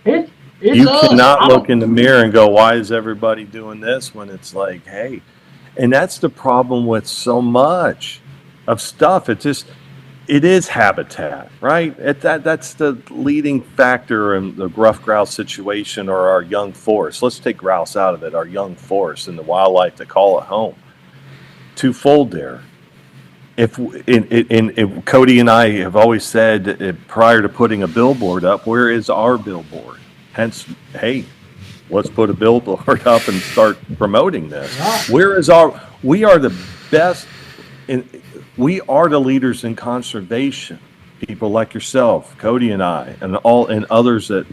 S1: cannot look in the mirror and go, why is everybody doing this, when it's like, hey, and that's the problem with so much of stuff. It is habitat, right? That's the leading factor in the Ruffed Grouse situation, or our young forest. Let's take grouse out of it, our young forest and the wildlife to call it home. Twofold there. If Cody and I have always said prior to putting a billboard up, where is our billboard? Hence, hey, let's put a billboard up and start promoting this.
S3: Right.
S1: We are the best we are the leaders in conservation. People like yourself, Cody and I, and others that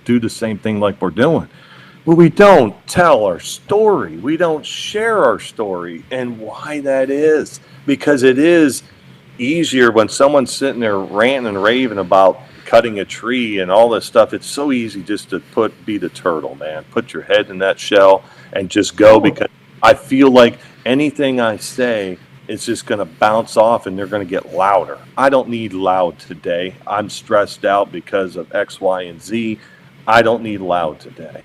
S1: do the same thing like we're doing. But we don't tell our story. We don't share our story. And why that is, because it is easier when someone's sitting there ranting and raving about cutting a tree and all this stuff. It's so easy just to be the turtle, man. Put your head in that shell and just go, because I feel like anything I say, it's just going to bounce off and they're going to get louder. I don't need loud today. I'm stressed out because of X, Y, and Z. I don't need loud today,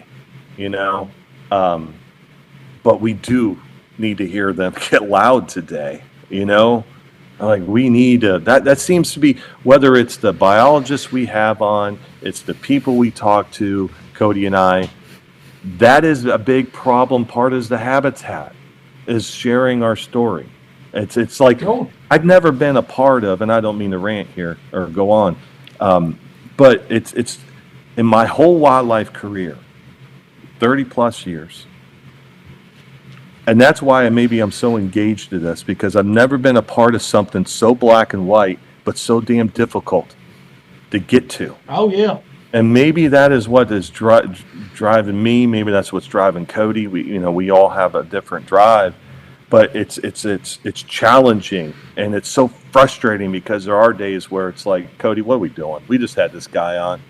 S1: but we do need to hear them get loud today, Like we need that seems to be, whether it's the biologists we have on, it's the people we talk to, Cody and I, that is a big problem. Part is the habitat, is sharing our story. It's like, I've never been a part of, and I don't mean to rant here or go on, but it's in my whole wildlife career, 30 plus years. And that's why maybe I'm so engaged to this, because I've never been a part of something so black and white, but so damn difficult to get to.
S3: Oh, yeah.
S1: And maybe that is what is driving me. Maybe that's what's driving Cody. We all have a different drive. But it's challenging, and it's so frustrating, because there are days where it's like, Cody, what are we doing? We just had this guy on.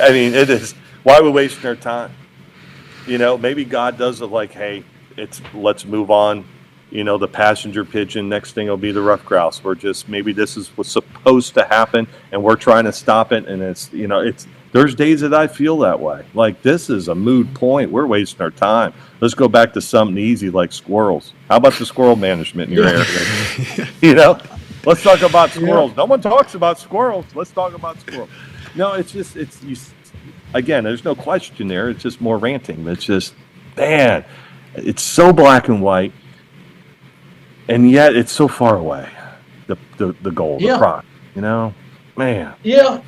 S1: I mean, it is. Why are we wasting our time? Maybe God does it like, hey, let's move on. The passenger pigeon, next thing will be the Ruffed Grouse. Maybe this is what's supposed to happen, and we're trying to stop it. And there's There's days that I feel that way. Like, this is a moot point. We're wasting our time. Let's go back to something easy like squirrels. How about the squirrel management in your area? You know, let's talk about squirrels. No one talks about squirrels. Let's talk about squirrels. No, it's just, again, there's no question there. It's just more ranting. It's just, man, it's so black and white, and yet it's so far away. The goal, the prize, you know, man.
S3: Yeah.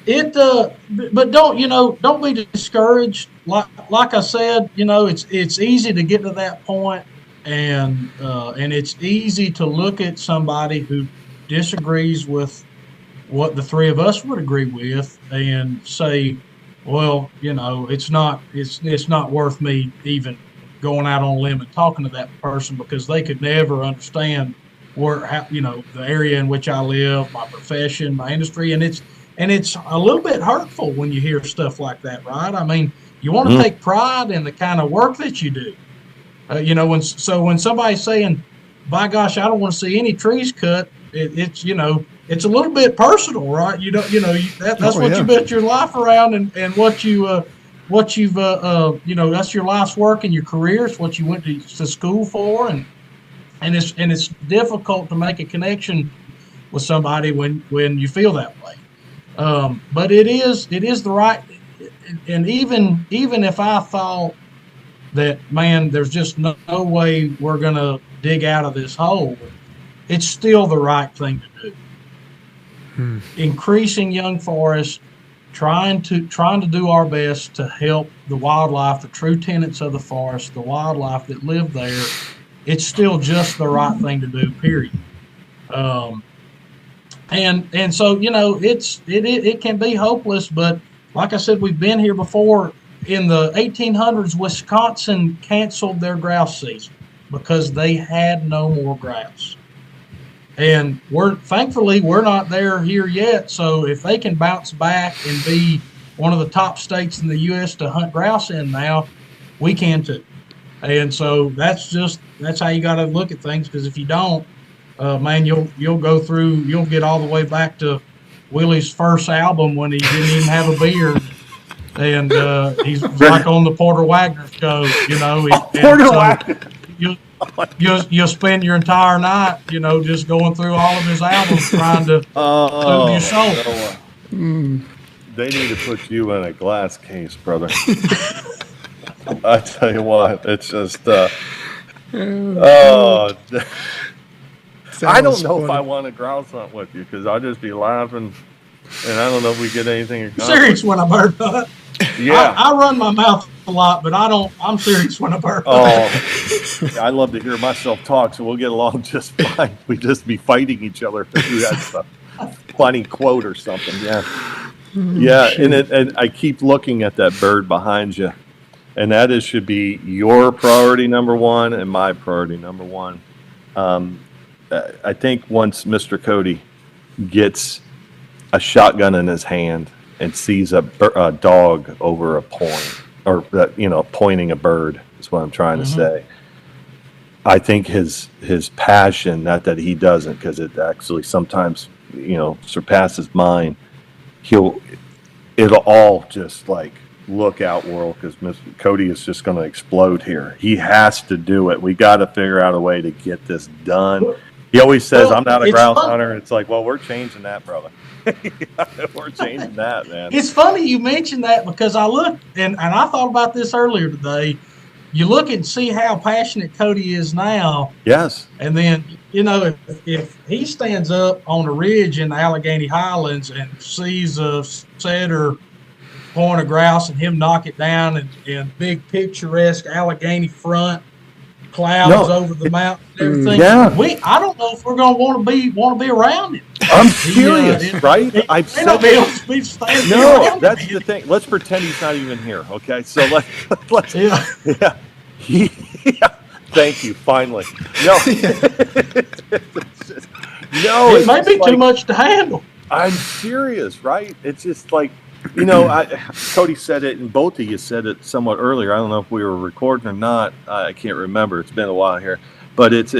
S3: But don't be discouraged. Like I said, it's easy to get to that point, and it's easy to look at somebody who disagrees with what the three of us would agree with and say, well, it's not worth me even going out on a limb and talking to that person, because they could never understand the area in which I live, my profession, my industry, and it's a little bit hurtful when you hear stuff like that, right? I mean, you want to take pride in the kind of work that you do. When somebody's saying, by gosh, I don't want to see any trees cut, it's a little bit personal, right? That's what you bet your life around, and what you've that's your life's work and your career. It's what you went to school for, and it's difficult to make a connection with somebody when you feel that way. But it is the right, and even if I thought that, man, there's just no way we're gonna dig out of this hole, it's still the right thing to do. Increasing young forests, trying to do our best to help the wildlife, the true tenants of the forest, the wildlife that live there. It's still just the right thing to do, period. And so, it can be hopeless, but like I said, we've been here before. In the 1800s, Wisconsin canceled their grouse season because they had no more grouse. And thankfully we're not there here yet. So if they can bounce back and be one of the top states in the U.S. to hunt grouse in now, we can too. And so that's how you got to look at things, because if you don't, man, you'll get all the way back to Willie's first album when he didn't even have a beard, and he's like on the Porter Wagner show, You'll spend your entire night, just going through all of his albums trying to soothe your soul.
S1: They need to put you in a glass case, brother. I tell you what, it's just I don't know if I want to grouse hunt with you, because I'll just be laughing, and I don't know if we get anything accomplished.
S3: Serious when I bird hunt.
S1: Yeah,
S3: I run my mouth a lot, but I'm serious when I bird hunt.
S1: Oh, I love to hear myself talk, so we'll get along just fine. We just be fighting each other if we had a funny quote or something. Yeah, and I keep looking at that bird behind you, and that should be your priority number one and my priority number one. I think once Mr. Cody gets a shotgun in his hand and sees a dog over a point, or pointing a bird, is what I'm trying to say. I think his passion, not that he doesn't, because it actually sometimes surpasses mine. It'll all just like, look out, world, because Mr. Cody is just going to explode here. He has to do it. We got to figure out a way to get this done. He always says, I'm not a grouse hunter. It's like, well, we're changing that, brother. We're changing that, man.
S3: It's funny you mentioned that, because I looked, and I thought about this earlier today. You look and see how passionate Cody is now.
S1: Yes.
S3: And then, if he stands up on a ridge in the Allegheny Highlands and sees a setter point a grouse and him knock it down, and big picturesque Allegheny front, clouds over the mountain, and everything. Yeah. I don't know if we're going to want to be around him.
S1: I'm serious, right? I've said that. No, that's the thing. Let's pretend he's not even here. Okay, so let's. Yeah. Thank you. Finally. No. No.
S3: It may be too much to handle.
S1: I'm serious, right? It's just like, Cody said it, and both of you said it somewhat earlier. I don't know if we were recording or not. I can't remember. It's been a while here, but it's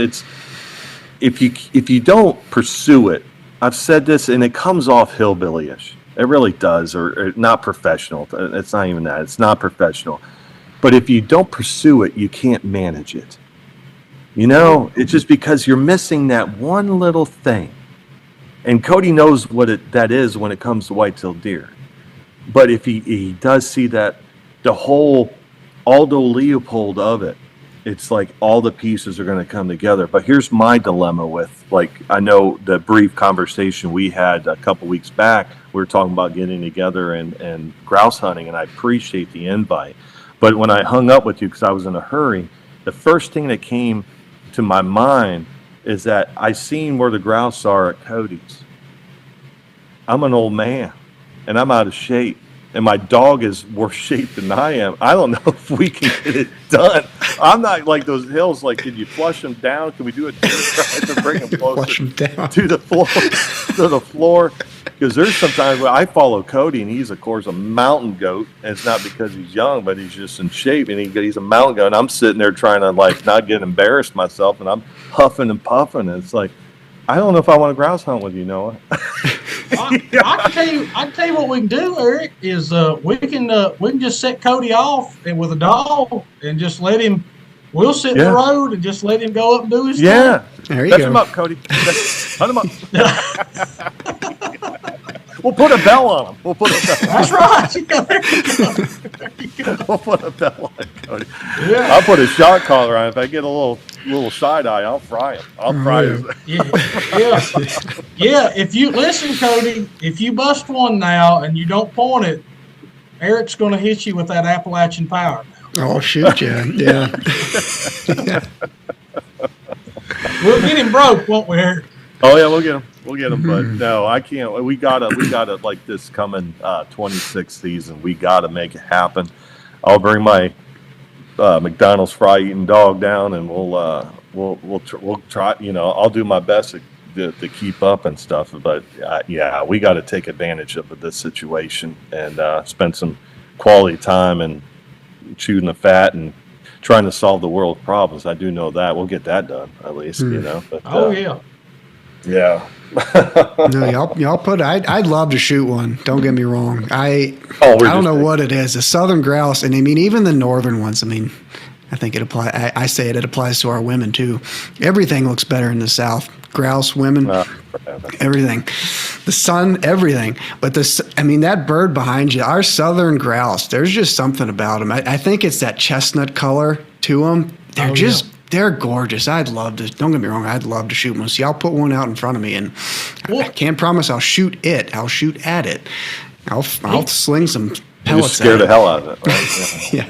S1: if you don't pursue it, I've said this, and it comes off hillbilly-ish. It really does, or not professional. It's not even that. It's not professional. But if you don't pursue it, you can't manage it. It's just because you're missing that one little thing. And Cody knows that is when it comes to white-tailed deer. But if he does see that, the whole Aldo Leopold of it, it's like all the pieces are going to come together. But here's my dilemma with, I know the brief conversation we had a couple weeks back, we were talking about getting together and grouse hunting, and I appreciate the invite. But when I hung up with you because I was in a hurry, the first thing that came to my mind is that I seen where the grouse are at Cody's. I'm an old man, and I'm out of shape. And my dog is worse shape than I am. I don't know if we can get it done. I'm not like those hills. Can you flush them down? Can we do a deer drive to bring them closer to the floor? Because there's sometimes where I follow Cody, and he's, of course, a mountain goat. And it's not because he's young, but he's just in shape. And he's a mountain goat. And I'm sitting there trying to, not get embarrassed myself. And I'm huffing and puffing. And it's I don't know if I want to grouse hunt with you, Noah.
S3: I can tell you what we can do, Eric, is we can just set Cody off with a dog and just let him. We'll sit in the road and just let him go up and do his thing.
S2: There you
S1: Touch
S2: go.
S1: him up, Cody. Hunt him up. We'll put a bell on him.
S3: That's right. There you go.
S1: We'll put a bell on Cody.
S3: Yeah.
S1: I'll put a shot collar on. If I get a little side eye, I'll fry him. I'll fry his.
S3: Yeah. If you listen, Cody, if you bust one now and you don't point it, Eric's going to hit you with that Appalachian power.
S2: Oh, shoot, yeah.
S3: We'll get him broke, won't we, Eric?
S1: Oh yeah, we'll get him. But no, I can't. We gotta like this coming 26th season. We gotta make it happen. I'll bring my McDonald's fry eating dog down, and we'll try. I'll do my best to keep up and stuff. But we got to take advantage of this situation and spend some quality time and chewing the fat and trying to solve the world's problems. I do know that we'll get that done at least. But, yeah.
S2: No, y'all put. I'd love to shoot one. Don't get me wrong. I don't know what it is. The southern grouse, and I mean even the northern ones. I mean, I think it applies. I say it applies to our women too. Everything looks better in the South. Grouse, women, everything. The sun, everything. But that bird behind you, our southern grouse. There's just something about them. I think it's that chestnut color to them. They're gorgeous. I'd love to. Don't get me wrong. I'd love to shoot one. See, I'll put one out in front of me, and I can't promise I'll shoot it. I'll shoot at it. I'll sling some pellets.
S1: Just scare the hell out of it, right?
S2: Yeah.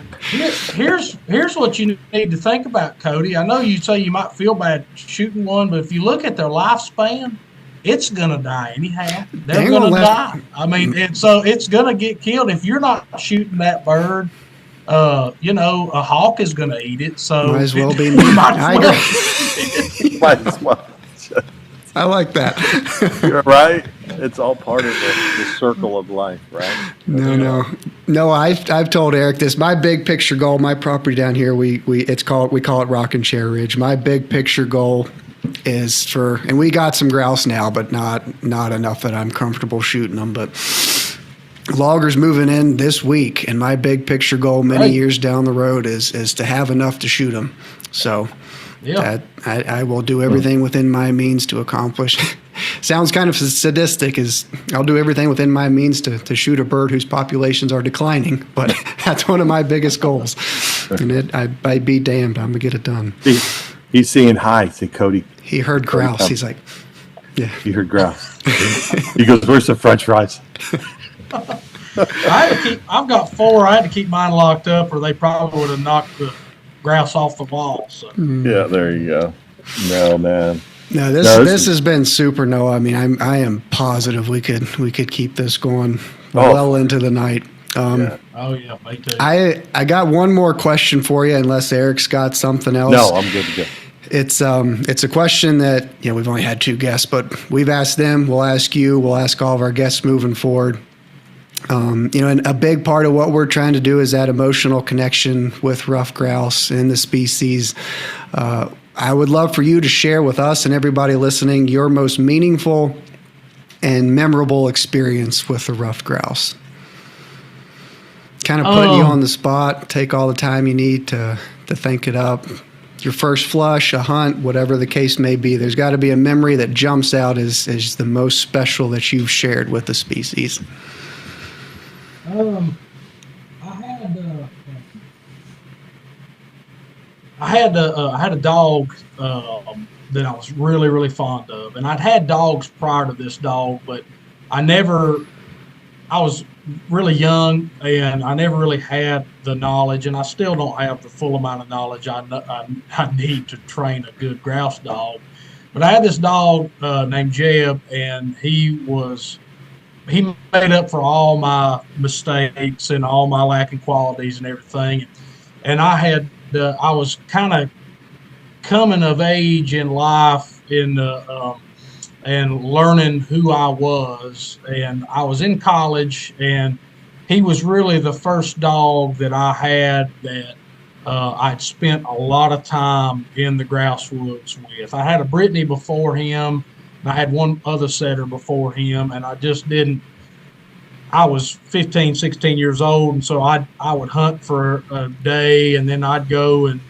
S3: Here's what you need to think about, Cody. I know you say you might feel bad shooting one, but if you look at their lifespan, it's gonna die anyhow. They're gonna die. I mean, it's gonna get killed if you're not shooting that bird. A hawk is going to eat it, so
S2: might as well be me.
S1: Might as well.
S2: I like that.
S1: You're right. It's all part of the circle of life, right?
S2: No. I've told Eric this. My big picture goal, my property down here, we call it Rock and Chair Ridge. My big picture goal is and we got some grouse now, but not enough that I'm comfortable shooting them, but. Loggers moving in this week, and my big picture goal many years down the road is to have enough to shoot them. So I will do everything within my means to accomplish. Sounds kind of sadistic, I'll do everything within my means to shoot a bird whose populations are declining, but that's one of my biggest goals. And I'd be damned, I'm going to get it done.
S1: He's saying hi. Say, Cody.
S2: He heard grouse. He's like, yeah.
S1: He heard grouse. He goes, where's the French fries?
S3: I've got 4. I had to keep mine locked up, or they probably would have knocked the grouse off the wall. So.
S1: Yeah, there you go. No, man.
S2: No, this has been super. No, I mean, I am positive we could keep this going well into the night.
S3: Oh yeah, me too.
S2: I got one more question for you, unless Eric's got something else.
S1: No, I'm good to go.
S2: It's a question that we've only had 2 guests, but we've asked them. We'll ask you. We'll ask all of our guests moving forward. And a big part of what we're trying to do is that emotional connection with ruffed grouse and the species. I would love for you to share with us and everybody listening your most meaningful and memorable experience with the ruffed grouse? Kind of putting you on the spot. Take all the time you need to think it up. Your first flush, a hunt, whatever the case may be. There's got to be a memory that jumps out as the most special that you've shared with the species.
S3: I had a dog that I was really, really fond of, and I'd had dogs prior to this dog, but I was really young, and I never really had the knowledge, and I still don't have the full amount of knowledge I need to train a good grouse dog. But I had this dog named Jeb, and he made up for all my mistakes and all my lacking qualities and everything. And I was kind of coming of age in life and learning who I was. And I was in college, and he was really the first dog that I had that I'd spent a lot of time in the grouse woods with. I had a Brittany before him, and I had one other setter before him, and I just didn't. I was 15, 16 years old, and so I would hunt for a day, and then I'd go and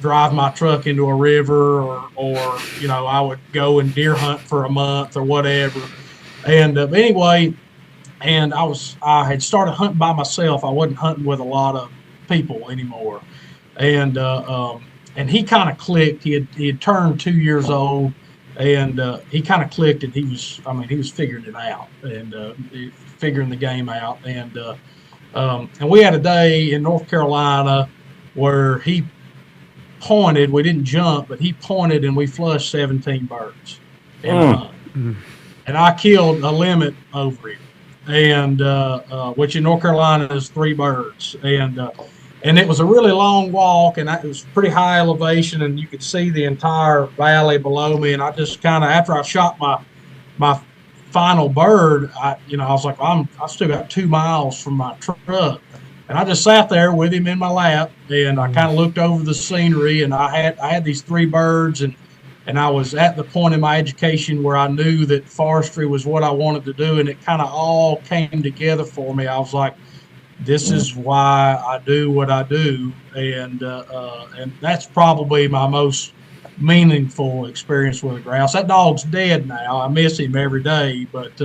S3: drive my truck into a river, or I would go and deer hunt for a month or whatever. And anyway, and I had started hunting by myself. I wasn't hunting with a lot of people anymore. And he kind of clicked. He had turned 2 years old, and he kind of clicked, and he was figuring it out and figuring the game out. And we had a day in North Carolina where he pointed. We didn't jump, but he pointed, and we flushed 17 birds. And I killed a limit over him, and which in North Carolina is 3 birds. And it was a really long walk, and it was pretty high elevation, and you could see the entire valley below me. And I just kind of, after I shot my final bird, I was like, I still got 2 miles from my truck. And I just sat there with him in my lap, and I kind of looked over the scenery, and I had these 3 birds, and I was at the point in my education where I knew that forestry was what I wanted to do, and it kind of all came together for me. I was like, this is why I do what I do, and that's probably my most meaningful experience with a grouse. That dog's dead now. I miss him every day, but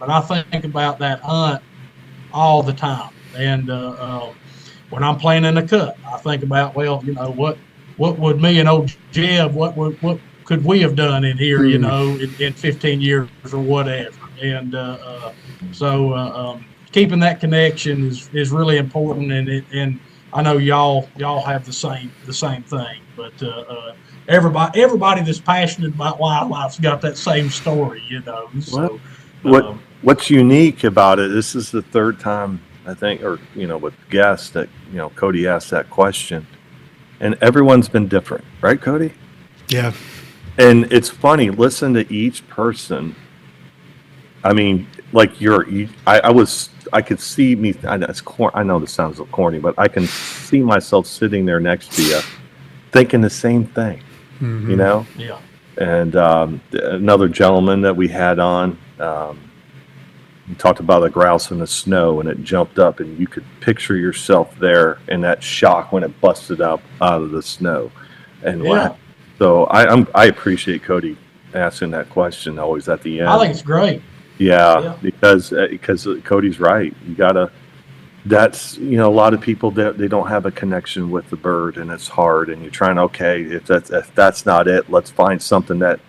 S3: I think about that hunt all the time. And when I'm planning a cut, I think about, what would me and old Jeb, what could we have done in here, in 15 years or whatever. And so keeping that connection is really important. And I know y'all have the same thing. But everybody that's passionate about wildlife's got that same story, So
S1: what's unique about it? This is the third time, I think, or with guests that Cody asked that question, and everyone's been different, right, Cody?
S2: Yeah. And
S1: it's funny, listen to each person. I mean, like I could see me. I know this sounds a little corny, but I can see myself sitting there next to you, thinking the same thing.
S2: Mm-hmm.
S3: Yeah.
S1: And another gentleman that we had on. You talked about a grouse in the snow, and it jumped up, and you could picture yourself there in that shock when it busted up out of the snow. And so I appreciate Cody asking that question always at the end.
S3: I think it's great.
S1: Yeah. because Cody's right. You gotta. That's a lot of people they don't have a connection with the bird, and it's hard. And you're trying, if that's not it, let's find something that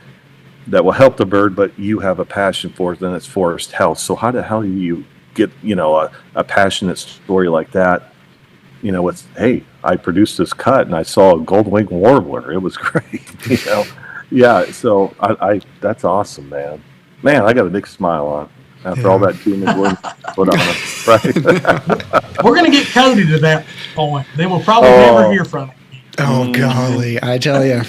S1: will help the bird, but you have a passion for it, then it's forest health. So how the hell do you get, a passionate story like that, with, hey, I produced this cut and I saw a gold-winged warbler. It was great, Yeah, so I that's awesome, man. Man, I got a big smile on after all that demon wood put on us, right?
S3: We're going to get Cody to that point. Then we'll probably never hear from him.
S2: Oh, golly. I tell you,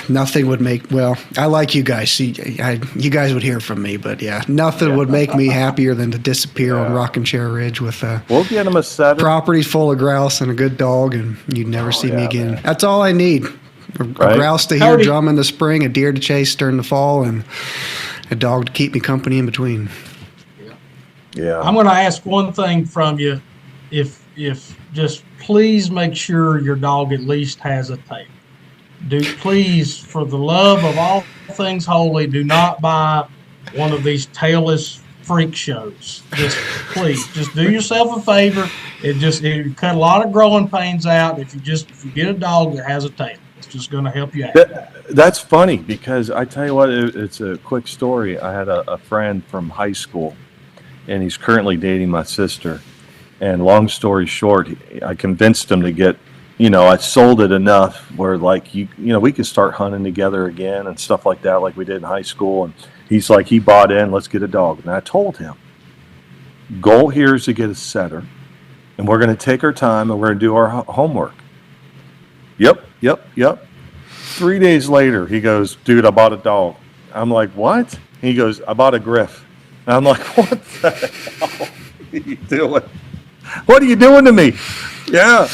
S2: nothing would make, I like you guys. You guys would hear from me, but nothing would make me happier than to disappear on Rockin' Chair Ridge with
S1: we'll get him a setter.
S2: Properties full of grouse and a good dog, and you'd never see me again. Man. That's all I need. A grouse to hear drum in the spring, a deer to chase during the fall, and a dog to keep me company in between.
S1: Yeah.
S3: I'm going to ask one thing from you. If just please make sure your dog at least has a tail. Please, for the love of all things holy, do not buy one of these tailless freak shows. Just please, just do yourself a favor. It cut a lot of growing pains out if you get a dog that has a tail. It's just going to help you out.
S1: That's funny because I tell you what, it's a quick story. I had a friend from high school, and he's currently dating my sister. And long story short, I convinced him to get, I sold it enough where like, we could start hunting together again and stuff like that, like we did in high school. And he's like, he bought in, let's get a dog. And I told him, goal here is to get a setter, and we're going to take our time and we're going to do our homework. Yep. 3 days later, he goes, dude, I bought a dog. I'm like, what? He goes, I bought a Griff. And I'm like, what the hell are you doing? What are you doing to me? Yeah.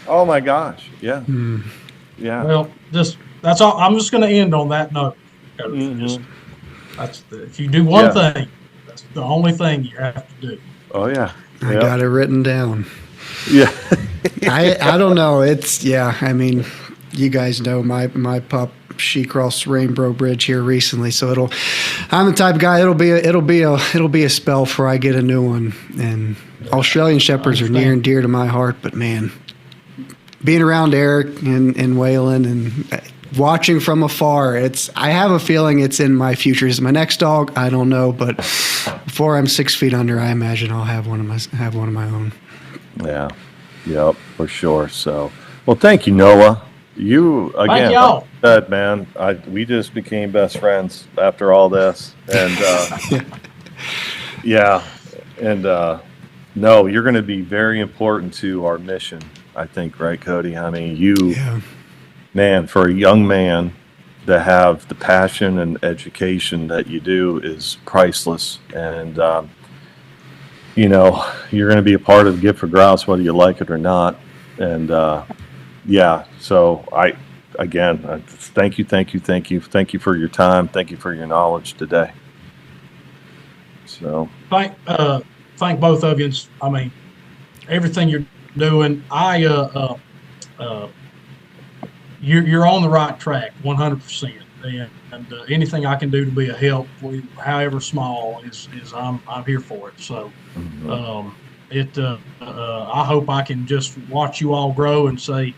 S1: Oh my gosh. Yeah. Yeah.
S3: Well, that's all. I'm just going to end on that note. If you do one thing, that's the only thing you have to do.
S1: Oh yeah.
S2: I got it written down.
S1: Yeah.
S2: I don't know. I mean, you guys know my pup, she crossed the Rainbow Bridge here recently, so I'm the type of guy, it'll be a spell before I get a new one. And Australian Shepherds are near and dear to my heart, but man, being around Eric and Waylon and watching from afar, I have a feeling it's in my future. Is my next dog? I don't know, but before I'm 6 feet under, I imagine I'll have one of my own.
S1: Yeah. Yep, for sure. So, well, thank you, Noah. You again, like I said, man. We just became best friends after all this, and no, you're going to be very important to our mission. I think, right, Cody? I mean, man, for a young man to have the passion and education that you do is priceless, and you're going to be a part of the Gift for Grouse, whether you like it or not, and. So thank you for your time. Thank you for your knowledge today. So
S3: thank both of you. I mean, everything you're doing, you're on the right track, 100%. And anything I can do to be a help, however small, is I'm here for it. So, I hope I can just watch you all grow and say,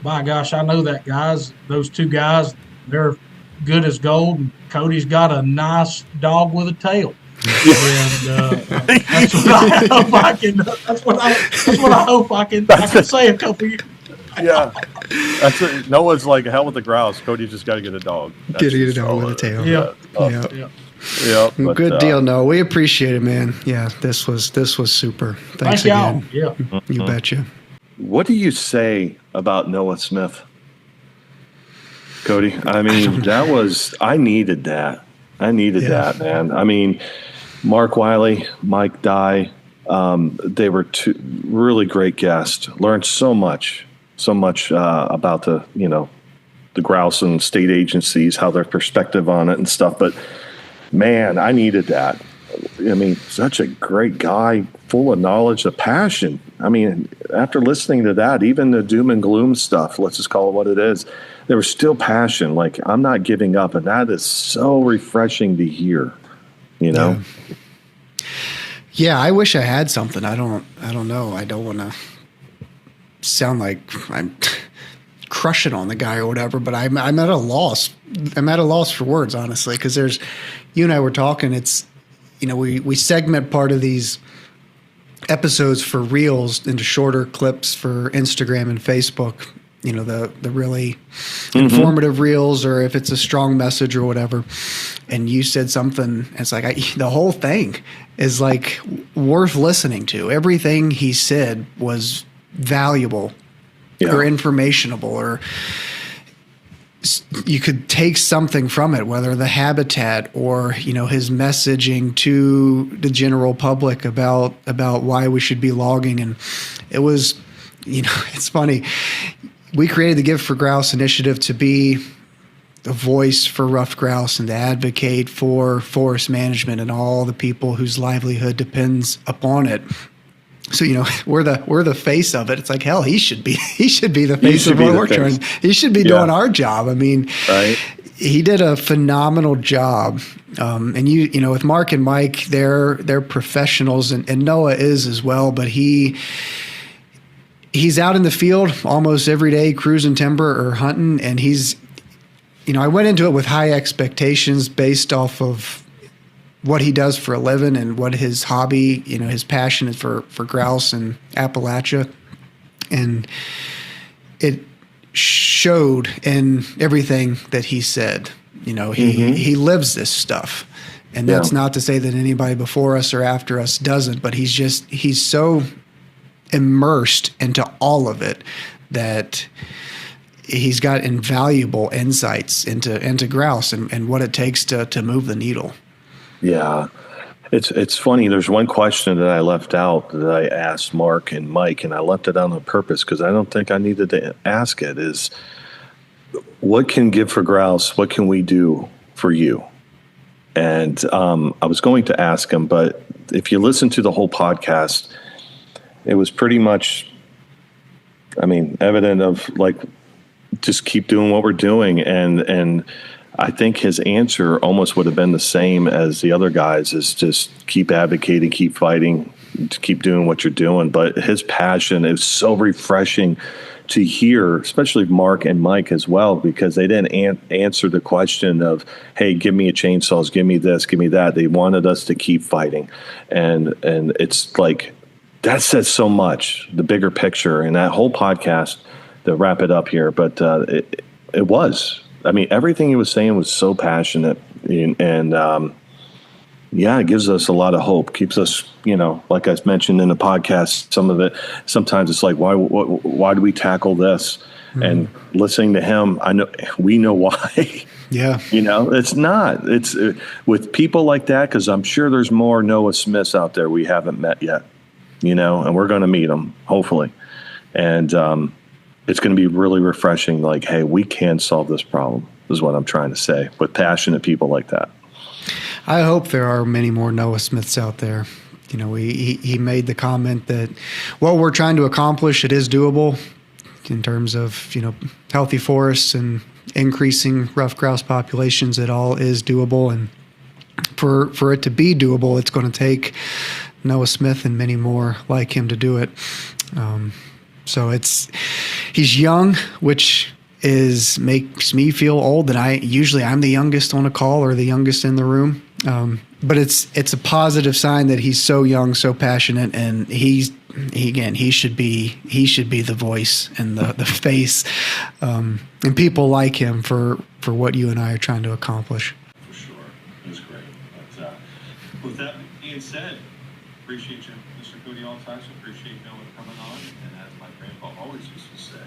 S3: by gosh, I know those two guys, they're good as gold, and Cody's got a nice dog with a tail. And that's what I hope I can. That's what I hope I can say a couple years.
S1: Yeah, Noah's like, hell with the grouse. Cody just got to get a dog.
S2: Get a dog with a tail.
S1: Yeah.
S2: Well, good deal, Noah. We appreciate it, man. Yeah, this was super. Thanks again.
S3: Yeah,
S2: you betcha.
S1: What do you say about Noah Smith, Cody? I mean, I needed that. That, man. I mean, Mark Wiley, Mike Dye, they were two really great guests. Learned so much about the grouse and state agencies, how their perspective on it and stuff. But man, I needed that. I mean, such a great guy, full of knowledge, of passion. I mean, after listening to that, even the doom and gloom stuff, let's just call it what it is, there was still passion. Like, I'm not giving up. And that is so refreshing to hear,
S2: Yeah, I wish I had something. I don't know. I don't want to sound like I'm crushing on the guy or whatever, but I'm at a loss. I'm at a loss for words, honestly, because you and I were talking, it's, we segment part of these episodes for reels into shorter clips for Instagram and Facebook, the really informative reels, or if it's a strong message or whatever. And you said something, it's like, the whole thing is like worth listening to. Everything he said was valuable or informationable, or you could take something from it, whether the habitat or, his messaging to the general public about why we should be logging. And it was, it's funny. We created the Gift for Grouse initiative to be the voice for ruffed grouse and to advocate for forest management and all the people whose livelihood depends upon it. So, we're the face of it. It's like, hell, he should be the face of what we're trying. He should be doing our job. I mean,
S1: right.
S2: He did a phenomenal job. And with Mark and Mike, they're professionals, and Noah is as well, but he's out in the field almost every day, cruising timber or hunting. And I went into it with high expectations based off of what he does for a living and what his hobby, his passion is for grouse and Appalachia. And it showed in everything that he said. He lives this stuff. And that's not to say that anybody before us or after us doesn't, but he's so immersed into all of it that he's got invaluable insights into grouse and what it takes to move the needle. Yeah.
S1: It's funny. There's one question that I left out that I asked Mark and Mike, and I left it out on purpose because I don't think I needed to ask it, is what can give for grouse? What can we do for you? And I was going to ask him, but if you listen to the whole podcast, it was pretty much, evident of like, just keep doing what we're doing. And I think his answer almost would have been the same as the other guys, is just keep advocating, keep fighting, keep doing what you're doing. But his passion is so refreshing to hear, especially Mark and Mike as well, because they didn't answer the question of, hey, give me a chainsaws, give me this, give me that. They wanted us to keep fighting. And it's like, that says so much, the bigger picture, and that whole podcast, to wrap it up here. But it was. Everything he was saying was so passionate, and it gives us a lot of hope. Keeps us, like I mentioned in the podcast, sometimes it's like, why do we tackle this? Mm-hmm. And listening to him, we know why.
S2: Yeah.
S1: It's not. It's with people like that, because I'm sure there's more Noah Smiths out there we haven't met yet, and we're going to meet them, hopefully. And it's going to be really refreshing. Like, hey, we can solve this problem, is what I'm trying to say, with passionate people like that.
S2: I hope there are many more Noah Smiths out there. He made the comment that what we're trying to accomplish, it is doable in terms of, healthy forests and increasing ruffed grouse populations. It all is doable. And for it to be doable, it's going to take Noah Smith and many more like him to do it. So he's young, which makes me feel old, that I'm the youngest on a call or the youngest in the room. But it's a positive sign that he's so young, so passionate, and he should be the voice and the face, and people like him for what you and I are trying to accomplish.
S1: For sure. That's great. But with that being said, appreciate you, Mr. Cody, all the time. So appreciate Noah coming on, and as my grandpa always used to say,